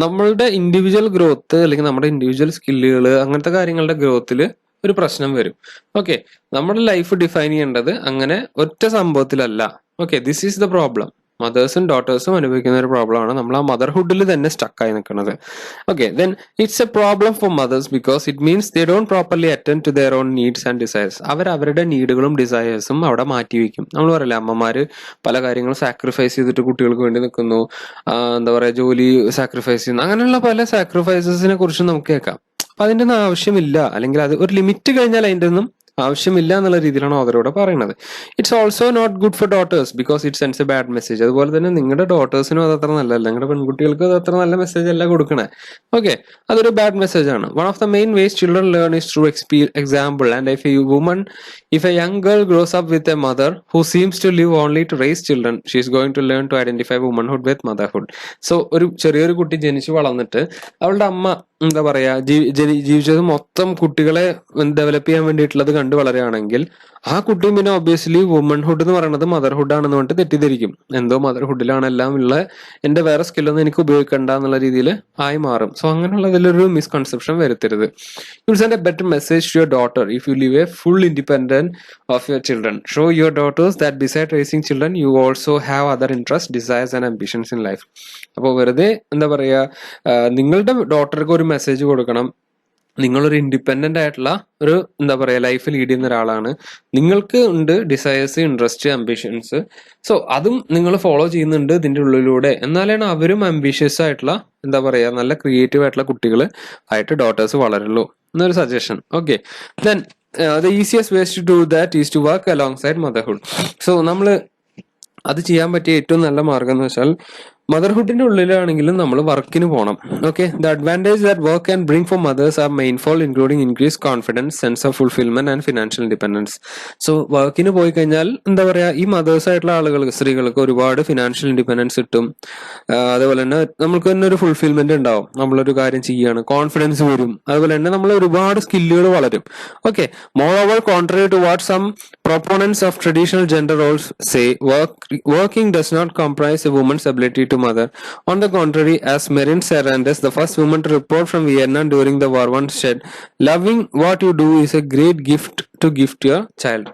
നമ്മളുടെ ഇൻഡിവിജ്വൽ ഗ്രോത്ത് അല്ലെങ്കിൽ നമ്മുടെ ഇൻഡിവിജ്വൽ സ്കില്ലുകൾ അങ്ങനത്തെ കാര്യങ്ങളുടെ ഗ്രോത്തിൽ ഒരു പ്രശ്നം വരും. ഓക്കെ, നമ്മുടെ ലൈഫ് ഡിഫൈൻ ചെയ്യേണ്ടത് അങ്ങനെ ഒറ്റ സംഭവത്തിലല്ല. Okay, this is the problem. മദേഴ്സും ഡോട്ടേഴ്സും അനുഭവിക്കുന്ന ഒരു പ്രോബ്ലമാണ് നമ്മൾ ആ മദർഹുഡിൽ തന്നെ സ്റ്റക്കായി നിൽക്കുന്നത്. Okay, then it's a problem for mothers because it means they don't properly attend to their own needs and desires. അവരുടെ നീഡുകളും ഡിസയേഴ്സും അവിടെ മാറ്റിവെക്കും. നമ്മൾ പറയില്ല, അമ്മമാര് പല കാര്യങ്ങളും സാക്രിഫൈസ് ചെയ്തിട്ട് കുട്ടികൾക്ക് വേണ്ടി നിൽക്കുന്നു, എന്താ പറയാ, ജോലി സാക്രിഫൈസ് ചെയ്യുന്നു, അങ്ങനെയുള്ള പല സാക്രിഫൈസസിനെ കുറിച്ച് നമുക്ക് കേൾക്കാം. അപ്പൊ അതിന്റെ ഒന്നും ആവശ്യമില്ല, അല്ലെങ്കിൽ അത് ഒരു ലിമിറ്റ് കഴിഞ്ഞാൽ അതിന്റെ ഒന്നും ആവശ്യമില്ല എന്നുള്ള രീതിയിലാണ് അവരോട് പറയുന്നത്. It's also not good for daughters because it sends a bad message. അതുപോലെ തന്നെ നിങ്ങളുടെ ഡോട്ടേഴ്സിനും അത് അത്ര നല്ലതല്ല, നിങ്ങളുടെ പെൺകുട്ടികൾക്കും അത് അത്ര നല്ല മെസ്സേജ് അല്ല കൊടുക്കണേ. ഓക്കെ, അതൊരു ബാഡ് മെസ്സേജ് ആണ്. One of the main ways children learn is through example. And if a young girl grows up with a mother who seems to live only to raise children, she is going to learn to identify womanhood with motherhood. So ഒരു ചെറിയൊരു കുട്ടി ജനിച്ചു വളർന്നിട്ട് അവളുടെ അമ്മ എന്താ പറയാ ജീവിച്ചത് മൊത്തം കുട്ടികളെ ഡെവലപ്പ് ചെയ്യാൻ വേണ്ടിയിട്ടുള്ളത് കണ്ടു വളരുകയാണെങ്കിൽ ആ കുട്ടിയും പിന്നെ ഒബ്വിയസ്ലി വുമൺഹുഡ് എന്ന് പറയുന്നത് മദർഹുഡ് ആണെന്ന് പറഞ്ഞിട്ട് തെറ്റിദ്ധരിക്കും. എന്തോ മദർഹുഡിലാണ് എല്ലാം ഉള്ള, എന്റെ വേറെ സ്കില്ലൊന്നും എനിക്ക് ഉപയോഗിക്കണ്ട എന്നുള്ള രീതിയിൽ ആയി മാറും. സോ അങ്ങനെയുള്ളതിലൊരു മിസ്കൺസെപ്ഷൻ വരുത്തരുത്. You send a better message to your daughter if you live a full independent of your children. Show your daughters that besides raising children, you also have other interests, desires and ambitions in life. അപ്പോൾ വെറുതെ എന്താ പറയാ, നിങ്ങളുടെ ഡോട്ടർക്ക് ഒരു message കൊടുക്കണം, നിങ്ങളൊരു independent ആയിട്ടുള്ള ഒരു എന്താ പറയാ ലൈഫ് ലീഡ് ചെയ്യുന്ന ഒരാളാണ്, നിങ്ങൾക്ക് ഉണ്ട് ഡിസയേഴ്സ്, ഇൻട്രസ്റ്റ്, അംബിഷൻസ്. സോ അതും നിങ്ങൾ ഫോളോ ചെയ്യുന്നുണ്ട് ഇതിന്റെ ഉള്ളിലൂടെ. എന്നാലാണ് അവരും അംബിഷ്യസ് ആയിട്ടുള്ള എന്താ പറയാ നല്ല ക്രിയേറ്റീവ് ആയിട്ടുള്ള കുട്ടികൾ ആയിട്ട് ഡോട്ടേഴ്സ് വളരുള്ളൂ എന്നൊരു suggestion. Okay, then the easiest ways to do that is to work alongside motherhood. So നമ്മൾ അത് ചെയ്യാൻ പറ്റിയ ഏറ്റവും നല്ല മാർഗം എന്ന് വെച്ചാൽ മദർഹുഡിന്റെ ഉള്ളിലാണെങ്കിലും നമ്മൾ വർക്കിന് പോകണം. Okay, the advantage that work can bring for mothers are manifold including increase confidence, sense of fulfilment and financial independence. So വർക്കിന് പോയി കഴിഞ്ഞാൽ എന്താ പറയാ, ഈ മദേഴ്സ് ആയിട്ടുള്ള ആളുകൾക്ക്, സ്ത്രീകൾക്ക് ഒരുപാട് ഫിനാൻഷ്യൽ ഇൻഡിപെൻഡൻസ് കിട്ടും. അതുപോലെ തന്നെ നമുക്ക് തന്നെ ഒരു ഫുൾഫിൽമെന്റ് ഉണ്ടാവും. നമ്മളൊരു കാര്യം ചെയ്യാണ്, കോൺഫിഡൻസ് വരും. അതുപോലെ തന്നെ നമ്മൾ ഒരുപാട് സ്കില്ലുകൾ വളരും. Okay, moreover contrary to what some proponents of traditional gender roles say, working does not comprise a woman's ability to mother. On the contrary, as Marin Cervantes, the first woman to report from Vienna during the war, once said, loving what you do is a great gift to gift your child.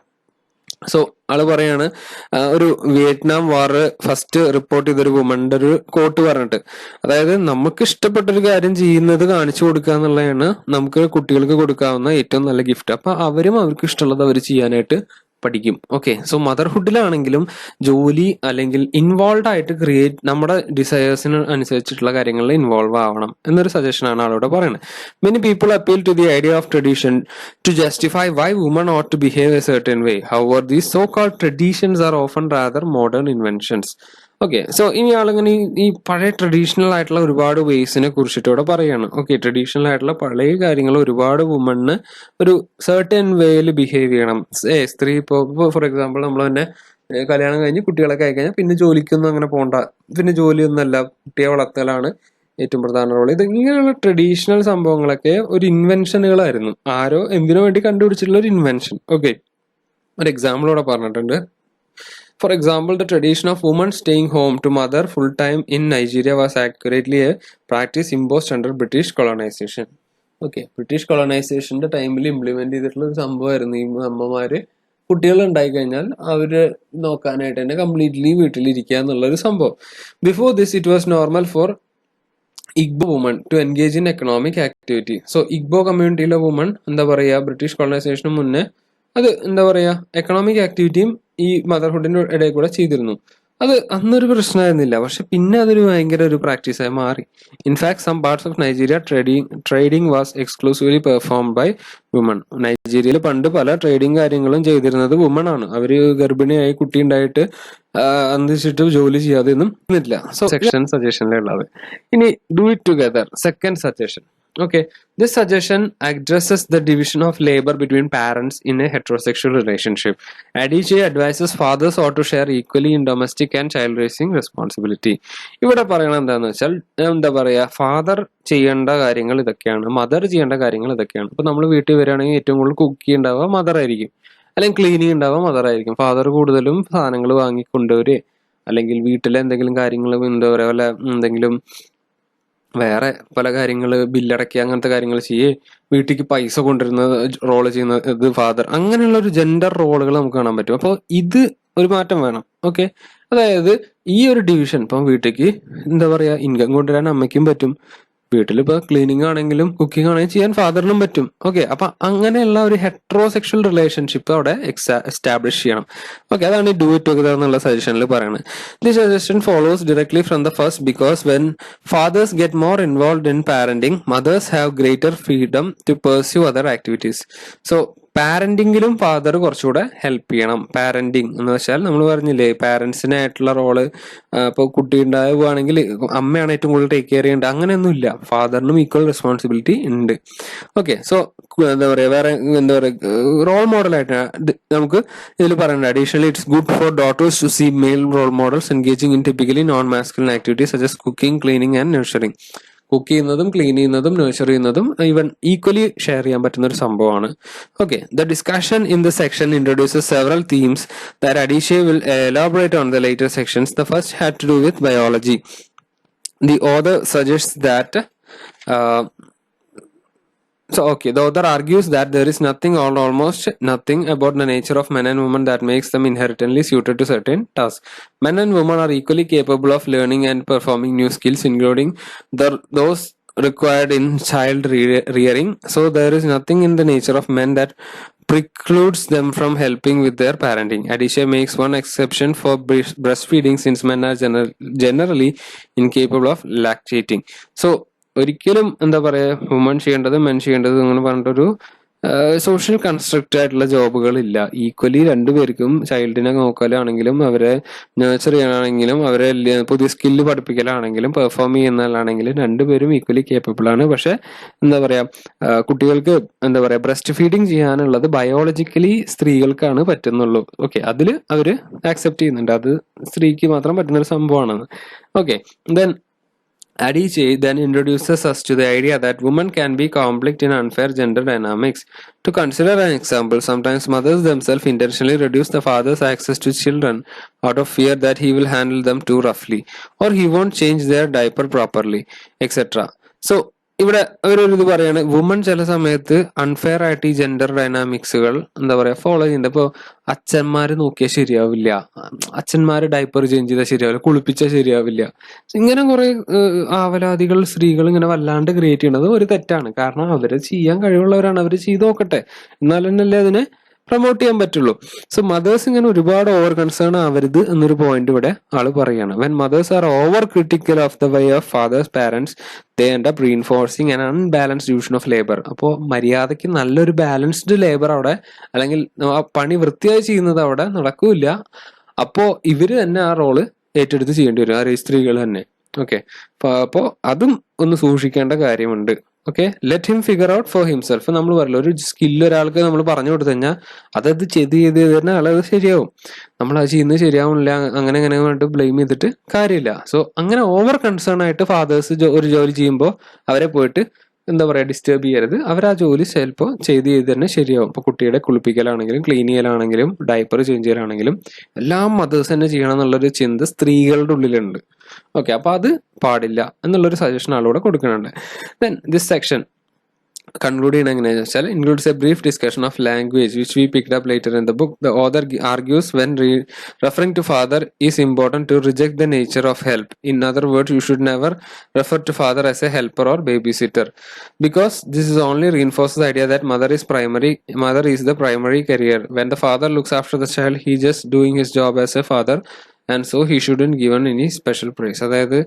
So ആള് പറയാണ്, ഒരു Vietnam വാർ first report ചെയ്തൊരു വുമന്റെ ഒരു coat പറഞ്ഞിട്ട്, അതായത് നമുക്ക് ഇഷ്ടപ്പെട്ടൊരു കാര്യം ചെയ്യുന്നത് കാണിച്ചു കൊടുക്കുക എന്നുള്ളതാണ് നമുക്ക് കുട്ടികൾക്ക് കൊടുക്കാവുന്ന ഏറ്റവും നല്ല ഗിഫ്റ്റ്. അപ്പൊ അവരും അവർക്ക് ഇഷ്ടമുള്ളത് അവർ ചെയ്യാനായിട്ട് പഠിക്കും. ഓക്കെ, സോ മദർഹുഡിലാണെങ്കിലും ജോലി അല്ലെങ്കിൽ ഇൻവോൾവ് ആയിട്ട് നമ്മുടെ ഡിസയേഴ്സിന് അനുസരിച്ചിട്ടുള്ള കാര്യങ്ങളിൽ ഇൻവോൾവ് ആവണം എന്നൊരു സജഷനാണ് ആളോട് പറയുന്നത്. Many people appeal to the idea of tradition to justify why woman ought to behave a certain way. However, these so-called traditions are often rather modern inventions. Okay, so ഇനി ആളിങ്ങനെ ഈ പഴയ ട്രഡീഷണൽ ആയിട്ടുള്ള ഒരുപാട് വേസിനെ കുറിച്ചിട്ട് ഇവിടെ പറയാണ്. ഓക്കെ, ട്രഡീഷണൽ ആയിട്ടുള്ള പഴയ കാര്യങ്ങൾ ഒരുപാട് വുമണിന് ഒരു സർട്ടൻ വേയിൽ ബിഹേവ് ചെയ്യണം. സ്ത്രീ ഇപ്പോൾ ഫോർ എക്സാമ്പിൾ നമ്മൾ തന്നെ കല്യാണം കഴിഞ്ഞ് കുട്ടികളൊക്കെ ആയി കഴിഞ്ഞാൽ പിന്നെ ജോലിക്കൊന്നും അങ്ങനെ പോകണ്ട, പിന്നെ ജോലിയൊന്നുമല്ല, കുട്ടിയെ വളർത്തലാണ് ഏറ്റവും പ്രധാന റോൾ. ഇത് ഇങ്ങനെയുള്ള ട്രഡീഷണൽ സംഭവങ്ങളൊക്കെ ഒരു ഇൻവെൻഷനുകളായിരുന്നു. ആരോ എന്തിനു വേണ്ടി കണ്ടുപിടിച്ചിട്ടുള്ള ഒരു ഇൻവെൻഷൻ. ഓക്കെ, ഒരു എക്സാമ്പിൾ ഇവിടെ പറഞ്ഞിട്ടുണ്ട്. For example, the tradition of women staying home to mother full-time in Nigeria was accurately a practice imposed under British colonization. Okay, British കൊളോണൈസേഷന്റെ ടൈമിൽ ഇംപ്ലിമെന്റ് ചെയ്തിട്ടുള്ള ഒരു സംഭവമായിരുന്നു ഈ അമ്മമാര് കുട്ടികൾ ഉണ്ടായി കഴിഞ്ഞാൽ അവര് നോക്കാനായിട്ട് തന്നെ കംപ്ലീറ്റ്ലി വീട്ടിലിരിക്കുക എന്നുള്ളൊരു സംഭവം. Before this it was normal for Igbo woman to engage in economic activity. So Igbo കമ്മ്യൂണിറ്റിയിലെ വുമൺ എന്താ പറയാ, ബ്രിട്ടീഷ് കൊളോണൈസേഷന് മുന്നേ അത് എന്താ പറയാ എക്കണോമിക് ആക്ടിവിറ്റിയും ഈ മദർഹുഡിന്റെ ഇടയിൽ കൂടെ ചെയ്തിരുന്നു. അത് അന്നൊരു പ്രശ്നമായിരുന്നില്ല, പക്ഷെ പിന്നെ അതൊരു ഭയങ്കര ഒരു പ്രാക്ടീസായി മാറി. In fact some parts of Nigeria trading was exclusively performed by woman. നൈജീരിയയിൽ പണ്ട് പല ട്രേഡിംഗ് കാര്യങ്ങളും ചെയ്തിരുന്നത് വുമൺ ആണ്. അവര് ഗർഭിണിയായി കുട്ടി ഉണ്ടായിട്ട് അന്തിച്ചിട്ട് ജോലി ചെയ്യാതെ ഒന്നും ഇല്ല. സോ സജഷനിലുള്ളത് ഇനി do it together. Second suggestion, Okay, this suggestion addresses the division of labor between parents in a heterosexual relationship. Adichie advises fathers ought to share equally in domestic and child raising responsibility. ഇവിടെ പറയണത് എന്താണെന്ന് വെച്ചാൽ എന്താ പറയുക, father ചെയ്യേണ്ട കാര്യങ്ങൾ ഇതൊക്കെയാണ്, mother ചെയ്യേണ്ട കാര്യങ്ങൾ ഇതൊക്കെയാണ്. ഇപ്പൊ നമ്മൾ വീട്ടിൽ വരികയാണെങ്കിൽ ഏറ്റവും കൂടുതൽ കുക്ക് ചെയ്യുണ്ടാവുക മദർ ആയിരിക്കും, അല്ലെങ്കിൽ ക്ലീനിങ് ഉണ്ടാവുക മദർ ആയിരിക്കും. ഫാദർ കൂടുതലും സാധനങ്ങൾ വാങ്ങിക്കൊണ്ടുവരെ അല്ലെങ്കിൽ വീട്ടിലെ എന്തെങ്കിലും കാര്യങ്ങൾ എന്താ പറയുക വല്ല എന്തെങ്കിലും വേറെ പല കാര്യങ്ങൾ ബില്ലടക്കുക അങ്ങനത്തെ കാര്യങ്ങൾ ചെയ്യേ, വീട്ടിലേക്ക് പൈസ കൊണ്ടുവരുന്ന റോള് ചെയ്യുന്ന ഇത് ഫാദർ, അങ്ങനെയുള്ള ഒരു ജെൻഡർ റോളുകൾ നമുക്ക് കാണാൻ പറ്റും. അപ്പോൾ ഇത് ഒരു മാറ്റം വേണം. ഓക്കെ, അതായത് ഈ ഒരു ഡിവിഷൻ ഇപ്പം വീട്ടിലേക്ക് എന്താ പറയാ ഇൻകം കൊണ്ടുവരാൻ അമ്മയ്ക്കും പറ്റും, വീട്ടിലിപ്പോ ക്ലീനിങ് ആണെങ്കിലും കുക്കിംഗ് ആണെങ്കിലും ചെയ്യാൻ ഫാദറിനും പറ്റും. ഓക്കെ, അപ്പൊ അങ്ങനെയുള്ള ഒരു ഹെട്രോസെക്ഷൽ റിലേഷൻഷിപ്പ് അവിടെ എസ്റ്റാബ്ലിഷ് ചെയ്യണം. ഓക്കെ, അതാണ് ഈ ഡു ഇറ്റ് ടുഗദർ എന്നുള്ള സജഷനിൽ പറയുന്നത്. The suggestion follows directly from the first because when fathers get more involved in parenting mothers have greater freedom to pursue other activities. So പാരന്റിങ്ങിലും father കുറച്ചുകൂടെ help ചെയ്യണം. Parenting എന്ന് വെച്ചാൽ നമ്മൾ പറഞ്ഞില്ലേ പാരന്റ്സിനായിട്ടുള്ള റോള്, ഇപ്പോൾ കുട്ടി ഉണ്ടാവുകയാണെങ്കിൽ അമ്മയാണ് ഏറ്റവും കൂടുതൽ ടേക്ക് കെയർ ചെയ്യേണ്ടത്, അങ്ങനെയൊന്നുമില്ല, ഫാദറിനും ഈക്വൽ റെസ്പോൺസിബിലിറ്റി ഉണ്ട്. ഓക്കെ, സോ എന്താ പറയുക വേറെ എന്താ പറയുക റോൾ മോഡലായിട്ട് നമുക്ക് ഇതിൽ പറയുന്നത് additionally it's good for daughters to see male role models engaging in typically non masculine activities such as cooking, cleaning and nurturing. Cook ചെയ്യുന്നതും ക്ലീൻ ചെയ്യുന്നതും നഴ്ചർ ചെയ്യുന്നതും ഈവൻ ഈക്വലി ഷെയർ ചെയ്യാൻ പറ്റുന്ന ഒരു സംഭവമാണ്. Okay, the discussion in the section introduces several themes that Adichie will elaborate on the later sections. The first had to do with biology. The author suggests that the author argues that there is nothing or almost nothing about the nature of men and women that makes them inherently suited to certain tasks. Men and women are equally capable of learning and performing new skills, including those required in child rearing. So there is nothing in the nature of men that precludes them from helping with their parenting. Adisha makes one exception for breastfeeding since men are generally incapable of lactating. So ഒരിക്കലും എന്താ പറയാ woman ചെയ്യേണ്ടത് men ചെയ്യേണ്ടത് അങ്ങനെ പറഞ്ഞിട്ടൊരു social construct ആയിട്ടുള്ള ജോബുകൾ ഇല്ല. Equally രണ്ടുപേർക്കും ചൈൽഡിനെ നോക്കലാണെങ്കിലും അവരെ നേർച്ചർ ചെയ്യാനാണെങ്കിലും അവരെ പുതിയ സ്കില്ല് പഠിപ്പിക്കലാണെങ്കിലും പെർഫോം ചെയ്യുന്നതാണെങ്കിലും രണ്ടുപേരും ഈക്വലി കേപ്പബിൾ ആണ്. പക്ഷെ എന്താ പറയാ കുട്ടികൾക്ക് എന്താ പറയാ ബ്രസ്റ്റ് ഫീഡിങ് ചെയ്യാനുള്ളത് ബയോളജിക്കലി സ്ത്രീകൾക്കാണ് പറ്റുന്നുള്ളൂ. ഓക്കെ, അതിൽ അവര് ആക്സെപ്റ്റ് ചെയ്യുന്നുണ്ട്, അത് സ്ത്രീക്ക് മാത്രം പറ്റുന്ന ഒരു സംഭവമാണെന്ന്. Okay, then Adichie then introduces us to the idea that women can be complex in unfair gender dynamics. To consider an example, sometimes mothers themselves intentionally reduce the father's access to children out of fear that he will handle them too roughly or he won't change their diaper properly, etc. So ഇവിടെ അവരൊരു ഇത് പറയാണ്, woman ചില സമയത്ത് unfair ആയിട്ട് ഈ gender ഡൈനാമിക്സുകൾ എന്താ പറയാ ഫോളോ ചെയ്യുന്നുണ്ട്. ഇപ്പോൾ അച്ഛന്മാര് നോക്കിയാൽ ശരിയാവില്ല, അച്ഛന്മാര് ഡൈപ്പർ ചേഞ്ച് ചെയ്താൽ ശരിയാവില്ല, കുളിപ്പിച്ചാൽ ശരിയാവില്ല, ഇങ്ങനെ കുറെ ആവലാതികൾ സ്ത്രീകൾ ഇങ്ങനെ വല്ലാണ്ട് ക്രിയേറ്റ് ചെയ്യണത് ഒരു തെറ്റാണ്. കാരണം അവര് ചെയ്യാൻ കഴിവുള്ളവരാണ്, അവര് ചെയ്ത് നോക്കട്ടെ, എന്നാൽ തന്നെയല്ലേ അതിനെ പ്രൊമോട്ട് ചെയ്യാൻ പറ്റുള്ളൂ. സോ മദേഴ്സ് ഇങ്ങനെ ഒരുപാട് ഓവർ കൺസേൺ ആവരുത് എന്നൊരു പോയിന്റ് ഇവിടെ ആള് പറയാണ്. When mothers are over critical of the way of fathers parents they end up reinforcing an unbalanced division of labour. അപ്പോൾ മര്യാദയ്ക്ക് നല്ലൊരു ബാലൻസ്ഡ് ലേബർ അവിടെ അല്ലെങ്കിൽ ആ പണി വൃത്തിയായി ചെയ്യുന്നത് അവിടെ നടക്കൂല. അപ്പോ ഇവര് തന്നെ ആ റോള് ഏറ്റെടുത്ത് ചെയ്യേണ്ടി വരും, ആ സ്ത്രീകൾ തന്നെ. ഓക്കെ, അപ്പോ അതും ഒന്ന് സൂക്ഷിക്കേണ്ട കാര്യമുണ്ട്. Okay, let him figure out for himself. നമ്മൾ പറയില്ല, ഒരു സ്കില്ല് ഒരാൾക്ക് നമ്മൾ പറഞ്ഞു കൊടുത്തു കഴിഞ്ഞാൽ അതത് ചെയ്ത് തന്നെ ആളത് ശരിയാവും. നമ്മൾ അത് ചെയ്യുന്നത് ശരിയാവുന്നില്ല അങ്ങനെ അങ്ങനെ പറഞ്ഞിട്ട് ബ്ലെയിം ചെയ്തിട്ട് കാര്യമില്ല. സോ അങ്ങനെ ഓവർ കൺസേൺ ആയിട്ട് ഫാദേഴ്സ് ഒരു ജോലി ചെയ്യുമ്പോൾ അവരെ പോയിട്ട് എന്താ പറയാ ഡിസ്റ്റർബ് ചെയ്യരുത്. അവർ ആ ജോലി ചിലപ്പോൾ ചെയ്ത് തന്നെ ശരിയാവും. ഇപ്പൊ കുട്ടിയുടെ കുളിപ്പിക്കലാണെങ്കിലും ക്ലീൻ ചെയ്യലാണെങ്കിലും ഡയപ്പർ ചേഞ്ച് ചെയ്യലാണെങ്കിലും എല്ലാം മദേഴ്സ് തന്നെ ചെയ്യണം എന്നുള്ളൊരു ചിന്ത സ്ത്രീകളുടെ ഉള്ളിലുണ്ട്. ഓക്കെ, അപ്പൊ അത് പാടില്ല എന്നുള്ളൊരു സജഷൻ ആളൂടെ കൊടുക്കുന്നുണ്ട്. ദെൻ ദിസ് സെക്ഷൻ conclude എങ്ങനെയാണെന്ന് വെച്ചാൽ includes a brief discussion of language which we picked up later in the book. The author argues when referring to father is important to reject the nature of help. In other words, you should never refer to father as a helper or babysitter because this is only reinforces the idea that mother is the primary career. When the father looks after the child, he just doing his job as a father and so he shouldn't given any special prize. അതായത്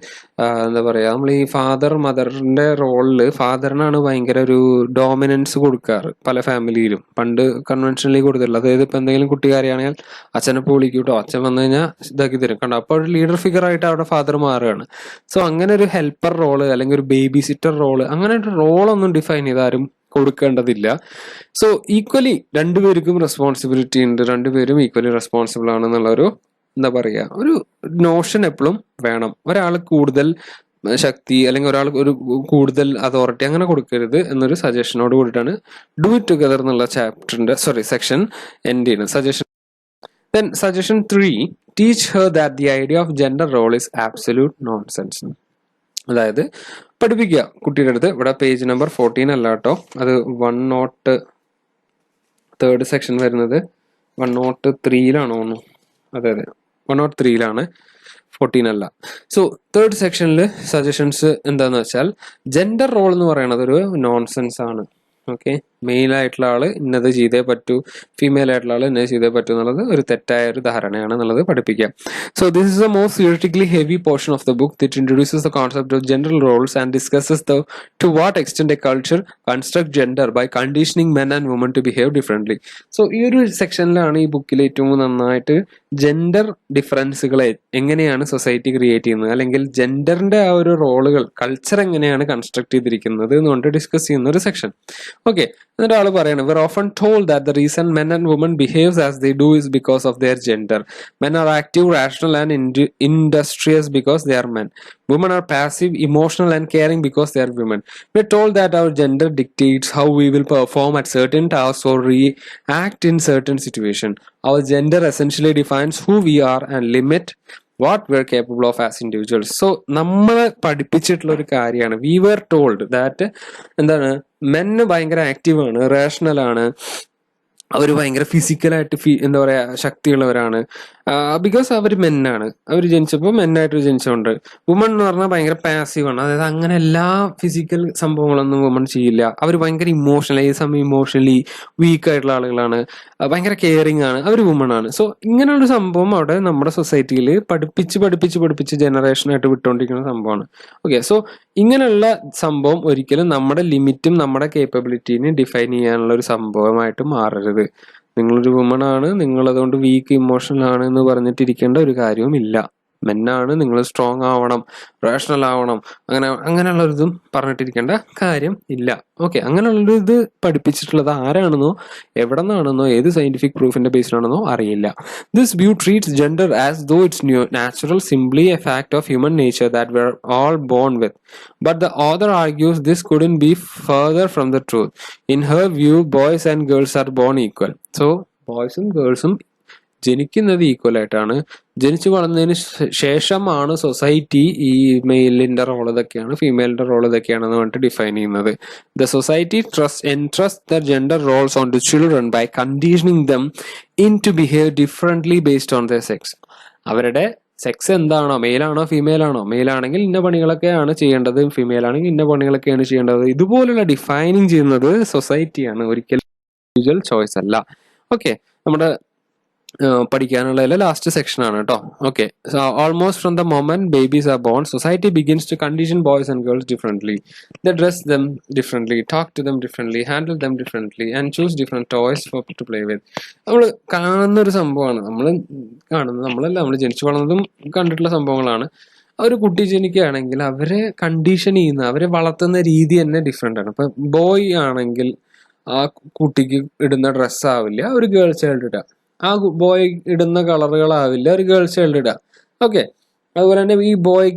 എന്താ പറയുക, നമ്മൾ ഈ father മദറിന്റെ റോളിൽ ഫാദറിനാണ് ഭയങ്കര ഒരു dominance കൊടുക്കാറ് പല ഫാമിലിയിലും. പണ്ട് കൺവെൻഷനലി കൊടുത്തിട്ടുള്ളത്. അതായത് ഇപ്പം എന്തെങ്കിലും കുട്ടി കാര്യമാണെങ്കിൽ അച്ഛനെ വിളിക്കും കേട്ടോ, അച്ഛൻ വന്നു കഴിഞ്ഞാൽ ഇതാക്കി തരും കണ്ടോ. അപ്പോൾ ഒരു ലീഡർ ഫിഗർ ആയിട്ട് അവിടെ ഫാദർ മാറുകയാണ്. സോ അങ്ങനെ ഒരു ഹെൽപ്പർ റോള് അല്ലെങ്കിൽ ഒരു ബേബി സിറ്റർ റോള്, അങ്ങനെ ഒരു റോളൊന്നും ഡിഫൈൻ ചെയ്ത് ആരും കൊടുക്കേണ്ടതില്ല. സോ ഈക്വലി രണ്ടുപേർക്കും റെസ്പോൺസിബിലിറ്റി ഉണ്ട്, രണ്ടുപേരും ഈക്വലി റെസ്പോൺസിബിൾ ആണെന്നുള്ള ഒരു എന്താ പറയുക ഒരു നോഷൻ എപ്പോഴും വേണം. ഒരാൾ കൂടുതൽ ശക്തി അല്ലെങ്കിൽ ഒരാൾ ഒരു കൂടുതൽ അതോറിറ്റി അങ്ങനെ കൊടുക്കരുത് എന്നൊരു സജഷനോട് കൂടിയിട്ടാണ് ഡു ഇറ്റ് ടുഗദർ എന്നുള്ള ചാപ്റ്ററിന്റെ സെക്ഷൻ എൻഡ് ചെയ്യുന്നത്. Suggestion 3, teach her that the idea of gender role is absolute nonsense. അതായത് പഠിപ്പിക്കുക കുട്ടിയുടെ അടുത്ത്. ഇവിടെ പേജ് നമ്പർ 14 അല്ല കേട്ടോ, അത് 103 സെക്ഷൻ വരുന്നത് 103 അതെ 103 14 അല്ല. സോ 3rd സെക്ഷനിൽ സജഷൻസ് എന്താന്ന് വെച്ചാൽ, ജെൻഡർ റോൾ എന്ന് പറയുന്നത് ഒരു നോൺസെൻസ് ആണ്. ഓക്കെ, മെയിൽ ആയിട്ടുള്ള ആള് ഇന്നത് ചെയ്തേ പറ്റൂ, ഫീമെയിൽ ആയിട്ടുള്ള ആള് ഇന്നത് ചെയ്തേ പറ്റൂ എന്നുള്ളത് ഒരു തെറ്റായ ഒരു ധാരണയാണ് എന്നുള്ളത് പഠിപ്പിക്കാം. So this is the most theoretically heavy portion of the book it introduces the concept of gender roles and discusses the to what extent a culture construct gender by conditioning men and women to behave differently. So ഈ ഒരു സെക്ഷനിലാണ് ഈ ബുക്കിൽ ഏറ്റവും നന്നായിട്ട് gender ഡിഫറൻസുകളെ എങ്ങനെയാണ് society create ചെയ്യുന്നത്, അല്ലെങ്കിൽ ജെൻഡറിന്റെ ആ ഒരു റോളുകൾ കൾച്ചർ എങ്ങനെയാണ് കൺസ്ട്രക്ട് ചെയ്തിരിക്കുന്നത് എന്നുകൊണ്ട് ഡിസ്കസ് ചെയ്യുന്ന ഒരു സെക്ഷൻ. ഓക്കെ, എന്നിട്ട് ആള് പറയണം, we're often told that the reason men and women behaves as they do is because of their gender. Men are active, rational and industrious because they are men. Women are passive, emotional and caring because they are women. We're told that our gender dictates how we will perform at certain tasks or react in certain situations. Our gender essentially defines who we are and limit what we're capable of as individuals. So നമ്മളെ പഠിപ്പിച്ചിട്ടുള്ള ഒരു കാര്യമാണ്, we were told that എന്താണ്, മെന്ന് ഭയങ്കര active ആണ്, rational ആണ്, അവർ ഭയങ്കര ഫിസിക്കലായിട്ട് എന്താ പറയാ ശക്തിയുള്ളവരാണ്, ബിക്കോസ് അവർ മെന്നാണ്, അവർ ജനിച്ചപ്പോൾ മെന്നായിട്ട് ജനിച്ചുകൊണ്ട്. വുമൺ എന്ന് പറഞ്ഞാൽ ഭയങ്കര പാസീവാണ്, അതായത് അങ്ങനെ എല്ലാ ഫിസിക്കൽ സംഭവങ്ങളൊന്നും വുമൺ ചെയ്യില്ല. അവർ ഭയങ്കര ഇമോഷണൽ, ഈ സമയം ഇമോഷണലി വീക്ക് ആയിട്ടുള്ള ആളുകളാണ്, ഭയങ്കര കെയറിങ് ആണ്, അവർ വുമൺ ആണ്. സോ ഇങ്ങനെയുള്ള സംഭവം അവിടെ നമ്മുടെ സൊസൈറ്റിയിൽ പഠിപ്പിച്ച് ജനറേഷനായിട്ട് വിട്ടുകൊണ്ടിരിക്കുന്ന സംഭവമാണ്. ഓക്കെ, സോ ഇങ്ങനെയുള്ള സംഭവം ഒരിക്കലും നമ്മുടെ ലിമിറ്റും നമ്മുടെ കേപ്പബിലിറ്റീനെ ഡിഫൈൻ ചെയ്യാനുള്ള ഒരു സംഭവമായിട്ട് മാറരുത്. നിങ്ങളൊരു വുമൺ ആണ്, നിങ്ങൾ അതുകൊണ്ട് വീക്ക് ഇമോഷണൽ ആണ് എന്ന് പറഞ്ഞിട്ടിരിക്കേണ്ട ഒരു കാര്യവും ഇല്ല. മെന്നാണ്, നിങ്ങൾ സ്ട്രോങ് ആവണം, റേഷണൽ ആവണം, അങ്ങനെയുള്ളൊരിതും പറഞ്ഞിട്ടിരിക്കേണ്ട കാര്യം ഇല്ല. ഓക്കെ, അങ്ങനെയുള്ളൊരു ഇത് പഠിപ്പിച്ചിട്ടുള്ളത് ആരാണെന്നോ എവിടെ നിന്നാണെന്നോ ഏത് സയന്റിഫിക് പ്രൂഫിന്റെ ബേസിലാണെന്നോ അറിയില്ല. This view treats gender as though it's natural, simply a fact of human nature that we are all born with. But the author argues this couldn't be further from the truth. In her view, boys and girls are born equal. So, boys and girls ജനിക്കുന്നത് equal ആയിട്ടാണ്. ജനിച്ചു വളർന്നതിന് ശേഷമാണ് society ഈ മെയിലിന്റെ role ഇതൊക്കെയാണ്, ഫീമെയിലിന്റെ role ഇതൊക്കെയാണെന്ന് പറഞ്ഞിട്ട് define ചെയ്യുന്നത്. The society entrust the gender roles onto children by conditioning them into behave differently based on their sex. അവരുടെ sex എന്താണോ, മെയിലാണോ ഫീമെയിൽ ആണോ, മെയിലാണെങ്കിൽ ഇന്ന പണികളൊക്കെയാണ് ചെയ്യേണ്ടത്, ഫീമെയിൽ ആണെങ്കിൽ ഇന്ന പണികളൊക്കെയാണ് ചെയ്യേണ്ടത്, ഇതുപോലുള്ള ഡിഫൈനിങ് ചെയ്യുന്നത് സൊസൈറ്റിയാണ്, ഒരിക്കലും ഇൻഡിവിജ്വൽ ചോയ്സ് അല്ല. ഓക്കെ, നമ്മുടെ പഠിക്കാനുള്ള ലാസ്റ്റ് സെക്ഷൻ ആണ് കേട്ടോ. Okay, almost from the moment babies are born, society begins to condition boys and girls differently. They dress them differently, talk to them differently, handle them differently and choose different toys for to play with. നമ്മൾ കാണുന്ന ഒരു സംഭവമാണ്, നമ്മൾ ജനിച്ചു വളർന്നതും കണ്ടിട്ടുള്ള സംഭവങ്ങളാണ്. ഒരു കുട്ടി ജനിക്കുകയാണെങ്കിൽ അവരെ കണ്ടീഷൻ ചെയ്യുന്ന, അവരെ വളർത്തുന്ന രീതി തന്നെ ഡിഫറെന്റ് ആണ്. ഇപ്പൊ ബോയ് ആണെങ്കിൽ ആ കുട്ടിക്ക് ഇടുന്ന ഡ്രസ്സ് ആവില്ല ഒരു ഗേൾ ചൈൽഡ് ഇടുക, ആ ബോയ് ഇടുന്ന കളറുകളാവില്ല ഒരു ഗേൾ ചൈൽഡ് ഇടുക. ഓക്കെ, അതുപോലെ തന്നെ ഈ ബോയ്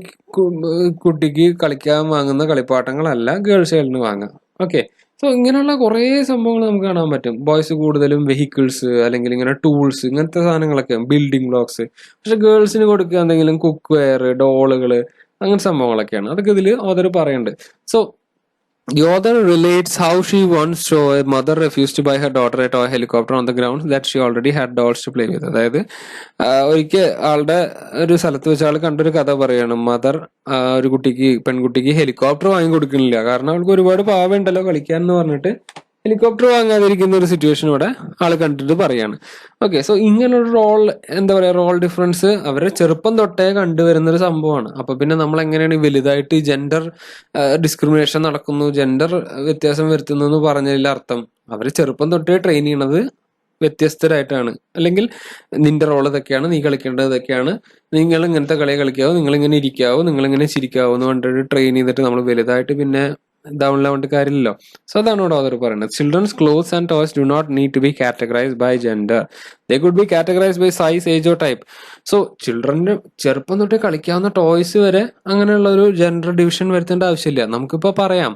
കുട്ടിക്ക് കളിക്കാൻ വാങ്ങുന്ന കളിപ്പാട്ടങ്ങളല്ല ഗേൾ ചൈൽഡിന് വാങ്ങുക. ഓക്കെ, സോ ഇങ്ങനെയുള്ള കുറേ സംഭവങ്ങൾ നമുക്ക് കാണാൻ പറ്റും. ബോയ്സ് കൂടുതലും വെഹിക്കിൾസ് അല്ലെങ്കിൽ ഇങ്ങനെ ടൂൾസ്, ഇങ്ങനത്തെ സാധനങ്ങളൊക്കെ, ബിൽഡിംഗ് ബ്ലോക്സ്. പക്ഷെ ഗേൾസിന് കൊടുക്കുക എന്തെങ്കിലും കുക്ക് വെയർ, ഡോളുകൾ, അങ്ങനത്തെ സംഭവങ്ങളൊക്കെയാണ്. അതൊക്കെ ഇതിൽ ഓതർ പറയുന്നുണ്ട്. So the author relates how she once saw a mother refused to buy her daughter a toy helicopter on the grounds that she already had dolls to play with. അതായത് ഒരിക്കൽ ആളുടെ ഒരു സ്ഥലത്ത് വെച്ച് ആൾ കണ്ടൊരു കഥ പറയാണ്. മദർ ഒരു പെൺകുട്ടിക്ക് ഹെലികോപ്റ്റർ വാങ്ങി കൊടുക്കുന്നില്ല, കാരണം അവൾക്ക് ഒരുപാട് പാവയുണ്ടല്ലോ കളിക്കാൻ എന്ന് പറഞ്ഞിട്ട് ഹെലികോപ്റ്റർ വാങ്ങാതിരിക്കുന്ന ഒരു സിറ്റുവേഷൻ ഇവിടെ ആള് കണ്ടിട്ട് പറയാണ്. ഓക്കെ, സോ ഇങ്ങനൊരു റോൾ, എന്താ പറയാ, റോൾ ഡിഫറൻസ് അവരെ ചെറുപ്പം തൊട്ടേ കണ്ടുവരുന്ന ഒരു സംഭവമാണ്. അപ്പൊ പിന്നെ നമ്മൾ എങ്ങനെയാണ് വലുതായിട്ട് ജെൻഡർ ഡിസ്ക്രിമിനേഷൻ നടക്കുന്നു, ജെൻഡർ വ്യത്യാസം വരുത്തുന്നു എന്ന് പറഞ്ഞതിൽ അർത്ഥം അവര് ചെറുപ്പം തൊട്ടേ ട്രെയിൻ ചെയ്യണത് വ്യത്യസ്തരായിട്ടാണ്. അല്ലെങ്കിൽ നിന്റെ റോൾ ഇതൊക്കെയാണ്, നീ കളിക്കേണ്ടത് ഇതൊക്കെയാണ്, നിങ്ങൾ ഇങ്ങനത്തെ കളി കളിക്കാവോ, നിങ്ങൾ ഇങ്ങനെ ഇരിക്കാവോ, നിങ്ങൾ ഇങ്ങനെ ചിരിക്കാവോ എന്ന് പറഞ്ഞിട്ട് ട്രെയിൻ ചെയ്തിട്ട് നമ്മൾ വലുതായിട്ട് പിന്നെ ഇതാവുള്ള കാര്യമില്ലല്ലോ. സോ അതാണ് ഇവിടെ ഓതർ പറയുന്നത്. Children's clothes and toys do not need to be categorised by gender, they could be categorised by size, age or type. So ചിൽഡ്രന് ചെറുപ്പം തൊട്ട് കളിക്കാവുന്ന ടോയ്സ് വരെ അങ്ങനെയുള്ള ഒരു ജെൻഡർ ഡിവിഷൻ വരുത്തേണ്ട ആവശ്യമില്ല. നമുക്കിപ്പോ പറയാം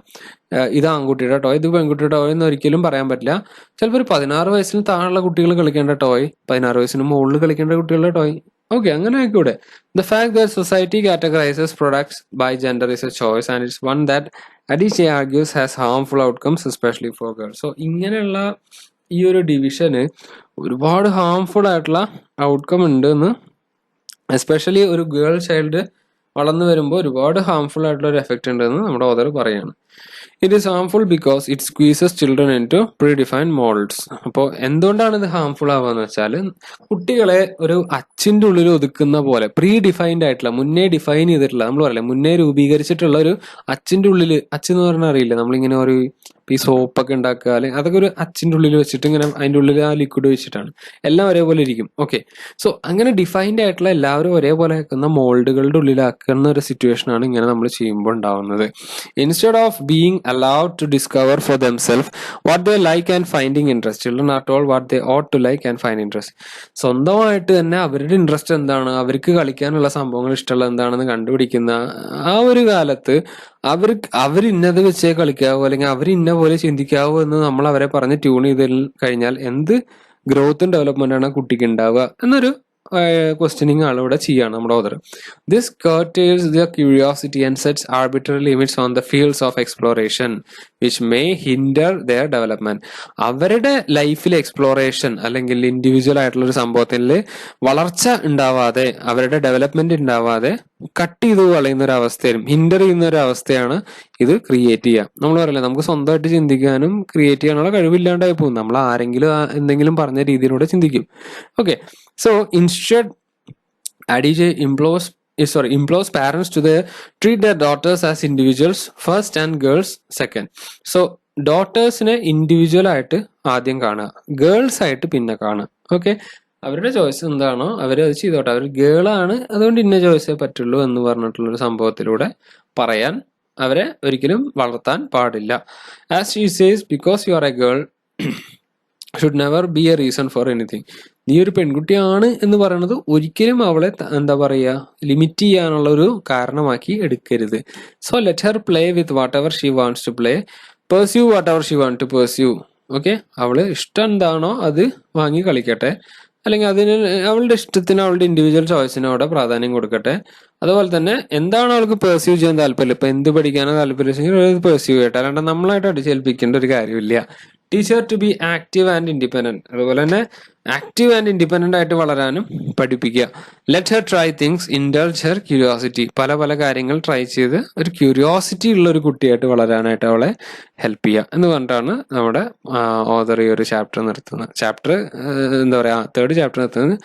ഇത് ആൺകുട്ടിയുടെ ടോയ്, ഇത് പെൺകുട്ടിയുടെ ടോയ് എന്ന് ഒരിക്കലും പറയാൻ പറ്റില്ല. ചിലപ്പോൾ ഒരു 16 വയസ്സിന് താഴെയുള്ള കുട്ടികൾ കളിക്കേണ്ട ടോയ്, 16 വയസ്സിന് മുകളിൽ കളിക്കേണ്ട കുട്ടികളുടെ ടോയ്, ഓക്കെ, അങ്ങനെ ആയിക്കൂടെ. The fact that society categorises products by gender is a choice and it's one that Adichie argues has harmful outcomes especially for girls. സോ ഇങ്ങനെയുള്ള ഈ ഒരു ഡിവിഷന് ഒരുപാട് ഹാംഫുൾ ആയിട്ടുള്ള ഔട്ട്കം ഉണ്ട് എന്ന്, എസ്പെഷ്യലി ഒരു ഗേൾ ചൈൽഡ് വളർന്നു വരുമ്പോൾ ഒരുപാട് ഹാംഫുൾ ആയിട്ടുള്ള ഒരു എഫക്റ്റ് ഉണ്ടെന്ന് നമ്മുടെ ഓതർ പറയാണ്. It is harmful because it squeezes children into predefined moulds. അപ്പോൾ എന്തുകൊണ്ടാണ് ഇത് ഹാംഫുൾ ആവുകയെന്ന് വെച്ചാൽ, കുട്ടികളെ ഒരു അച്ചിന്റെ ഉള്ളിൽ ഒതുക്കുന്ന പോലെ പ്രീ ഡിഫൈൻഡ് ആയിട്ടുള്ള, മുന്നേ ഡിഫൈൻ ചെയ്തിട്ടുള്ള, നമ്മൾ പറയില്ലേ മുന്നേ രൂപീകരിച്ചിട്ടുള്ള ഒരു അച്ചിന്റെ ഉള്ളിൽ, അച്ചെന്ന് പറഞ്ഞാൽ അറിയില്ല, നമ്മളിങ്ങനെ ഒരു ഈ സോപ്പൊക്കെ ഉണ്ടാക്കുക, അല്ലെങ്കിൽ അതൊക്കെ ഒരു അച്ചിന്റെ ഉള്ളിൽ വെച്ചിട്ട് ഇങ്ങനെ അതിന്റെ ഉള്ളിൽ ആ ലിക്വിഡ് വെച്ചിട്ടാണ് എല്ലാം ഒരേപോലെ ഇരിക്കും. ഓക്കെ, സോ അങ്ങനെ ഡിഫൈൻഡ് ആയിട്ടുള്ള എല്ലാവരും ഒരേപോലെ ആക്കുന്ന മോൾഡുകളുടെ ഉള്ളിലാക്കുന്ന ഒരു സിറ്റുവേഷൻ ആണ് ഇങ്ങനെ നമ്മൾ ചെയ്യുമ്പോൾ ഉണ്ടാവുന്നത്. Instead of being allowed to discover for themselves what they like and finding interest, children are told what they ought to like and find interest. സ്വന്തമായിട്ട് തന്നെ അവരുടെ ഇൻട്രസ്റ്റ് എന്താണ്, അവർക്ക് കളിക്കാനുള്ള സംഭവങ്ങൾ ഇഷ്ടമുള്ള എന്താണെന്ന് കണ്ടുപിടിക്കുന്ന ആ ഒരു കാലത്ത് അവർ ഇന്നത് വെച്ചേ കളിക്കാവോ, അല്ലെങ്കിൽ അവർ ഇന്ന പോലെ ചിന്തിക്കാവോ എന്ന് നമ്മൾ അവരെ പറഞ്ഞ് ട്യൂൺ ചെയ്ത് കഴിഞ്ഞാൽ എന്ത് ഗ്രോത്തും ഡെവലപ്മെന്റ് ആണ് കുട്ടിക്ക് ഉണ്ടാവുക എന്നൊരു ക്വസ്റ്റ്യനിങ് ആണ് ഇവിടെ ചെയ്യാണ് നമ്മുടെ author. This curtails their curiosity and sets arbitrary limits on the fields of exploration which may hinder their development. അവരുടെ ലൈഫിൽ എക്സ്പ്ലോറേഷൻ അല്ലെങ്കിൽ ഇൻഡിവിജ്വൽ ആയിട്ടുള്ള ഒരു സംഭവത്തിൽ വളർച്ച ഉണ്ടാവാതെ, അവരുടെ ഡെവലപ്മെന്റ് ഉണ്ടാവാതെ കട്ട് ചെയ്ത് കളയുന്ന ഒരു അവസ്ഥയും ഹിൻഡർ ചെയ്യുന്ന ഒരു അവസ്ഥയാണ് ഇത് ക്രിയേറ്റ് ചെയ്യുക. നമ്മൾ പറയില്ല, നമുക്ക് സ്വന്തമായിട്ട് ചിന്തിക്കാനും ക്രിയേറ്റ് ചെയ്യാനുള്ള കഴിവില്ലാണ്ടായി പോകും. നമ്മൾ ആരെങ്കിലും എന്തെങ്കിലും പറഞ്ഞ രീതിയിലൂടെ ചിന്തിക്കും. Okay, so instead Adichie implores parents to treat their daughters as individuals first and girls second. So ഡോട്ടേഴ്സിനെ ഇൻഡിവിജ്വൽ ആയിട്ട് ആദ്യം കാണുക, ഗേൾസ് ആയിട്ട് പിന്നെ കാണുക. ഓക്കെ, അവരുടെ ചോയ്സ് എന്താണോ അവർ അത് ചെയ്തോട്ടെ, അവർ ഗേളാണ് അതുകൊണ്ട് ഇന്ന ചോയ്സേ പറ്റുള്ളൂ എന്ന് പറഞ്ഞിട്ടുള്ളൊരു സംഭവത്തിലൂടെ പറയാൻ അവരെ ഒരിക്കലും വളർത്താൻ പാടില്ല. As she says, because you are A girl should never be A reason for anything. നീ ഒരു പെൺകുട്ടിയാണ് എന്ന് പറയുന്നത് ഒരിക്കലും അവളെ എന്താ പറയുക ലിമിറ്റ് ചെയ്യാനുള്ള ഒരു കാരണമാക്കി എടുക്കരുത്. So let her play with whatever she wants to play, pursue whatever she want to pursue. Okay, അവള് ഇഷ്ടം എന്താണോ അത് വാങ്ങി കളിക്കട്ടെ, അല്ലെങ്കിൽ അതിന് അവളുടെ ഇഷ്ടത്തിന് അവളുടെ ഇൻഡിവിജ്വൽ ചോയ്സിന് അവിടെ പ്രാധാന്യം കൊടുക്കട്ടെ. അതുപോലെ തന്നെ എന്താണ് അവൾക്ക് പെർസ്യൂ ചെയ്യാൻ താല്പര്യം, ഇപ്പൊ എന്ത് പഠിക്കാനോ താല്പര്യം പെർസ്യൂ ചെയ്യട്ടെ, അല്ലാണ്ട് നമ്മളായിട്ട് അടിച്ചേൽപ്പിക്കേണ്ട ഒരു കാര്യമില്ല. Teach her to be active and independent, അതുപോലെ തന്നെ ആക്റ്റീവ് ആൻഡ് ഇൻഡിപെൻഡന്റ് ആയിട്ട് വളരാനും പഠിപ്പിക്കുക. Let her try things, indulge her curiosity, പല പല കാര്യങ്ങൾ ട്രൈ ചെയ്ത് ഒരു ക്യൂരിയോസിറ്റി ഉള്ള ഒരു കുട്ടിയായിട്ട് വളരാനായിട്ട് അവളെ ഹെൽപ്പ് ചെയ്യുക എന്ന് പറഞ്ഞിട്ടാണ് നമ്മുടെ ഓതർ ഈ ഒരു ചാപ്റ്റർ നിർത്തുന്നത്. ചാപ്റ്റർ എന്താ പറയുക, 3rd ചാപ്റ്റർ നിർത്തുന്നത്.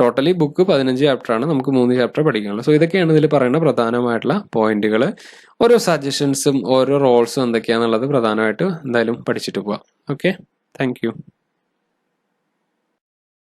ടോട്ടലി ബുക്ക് 15 ചാപ്റ്റർ ആണ്, നമുക്ക് 3 ചാപ്റ്റർ പഠിക്കാനുള്ളൂ. സോ ഇതൊക്കെയാണ് ഇതിൽ പറയുന്ന പ്രധാനമായിട്ടുള്ള പോയിന്റുകൾ. ഓരോ സജഷൻസും ഓരോ റോൾസും എന്തൊക്കെയാണെന്നുള്ളത് പ്രധാനമായിട്ട് എന്തായാലും പഠിച്ചിട്ട് പോവാം. Okay, thank you.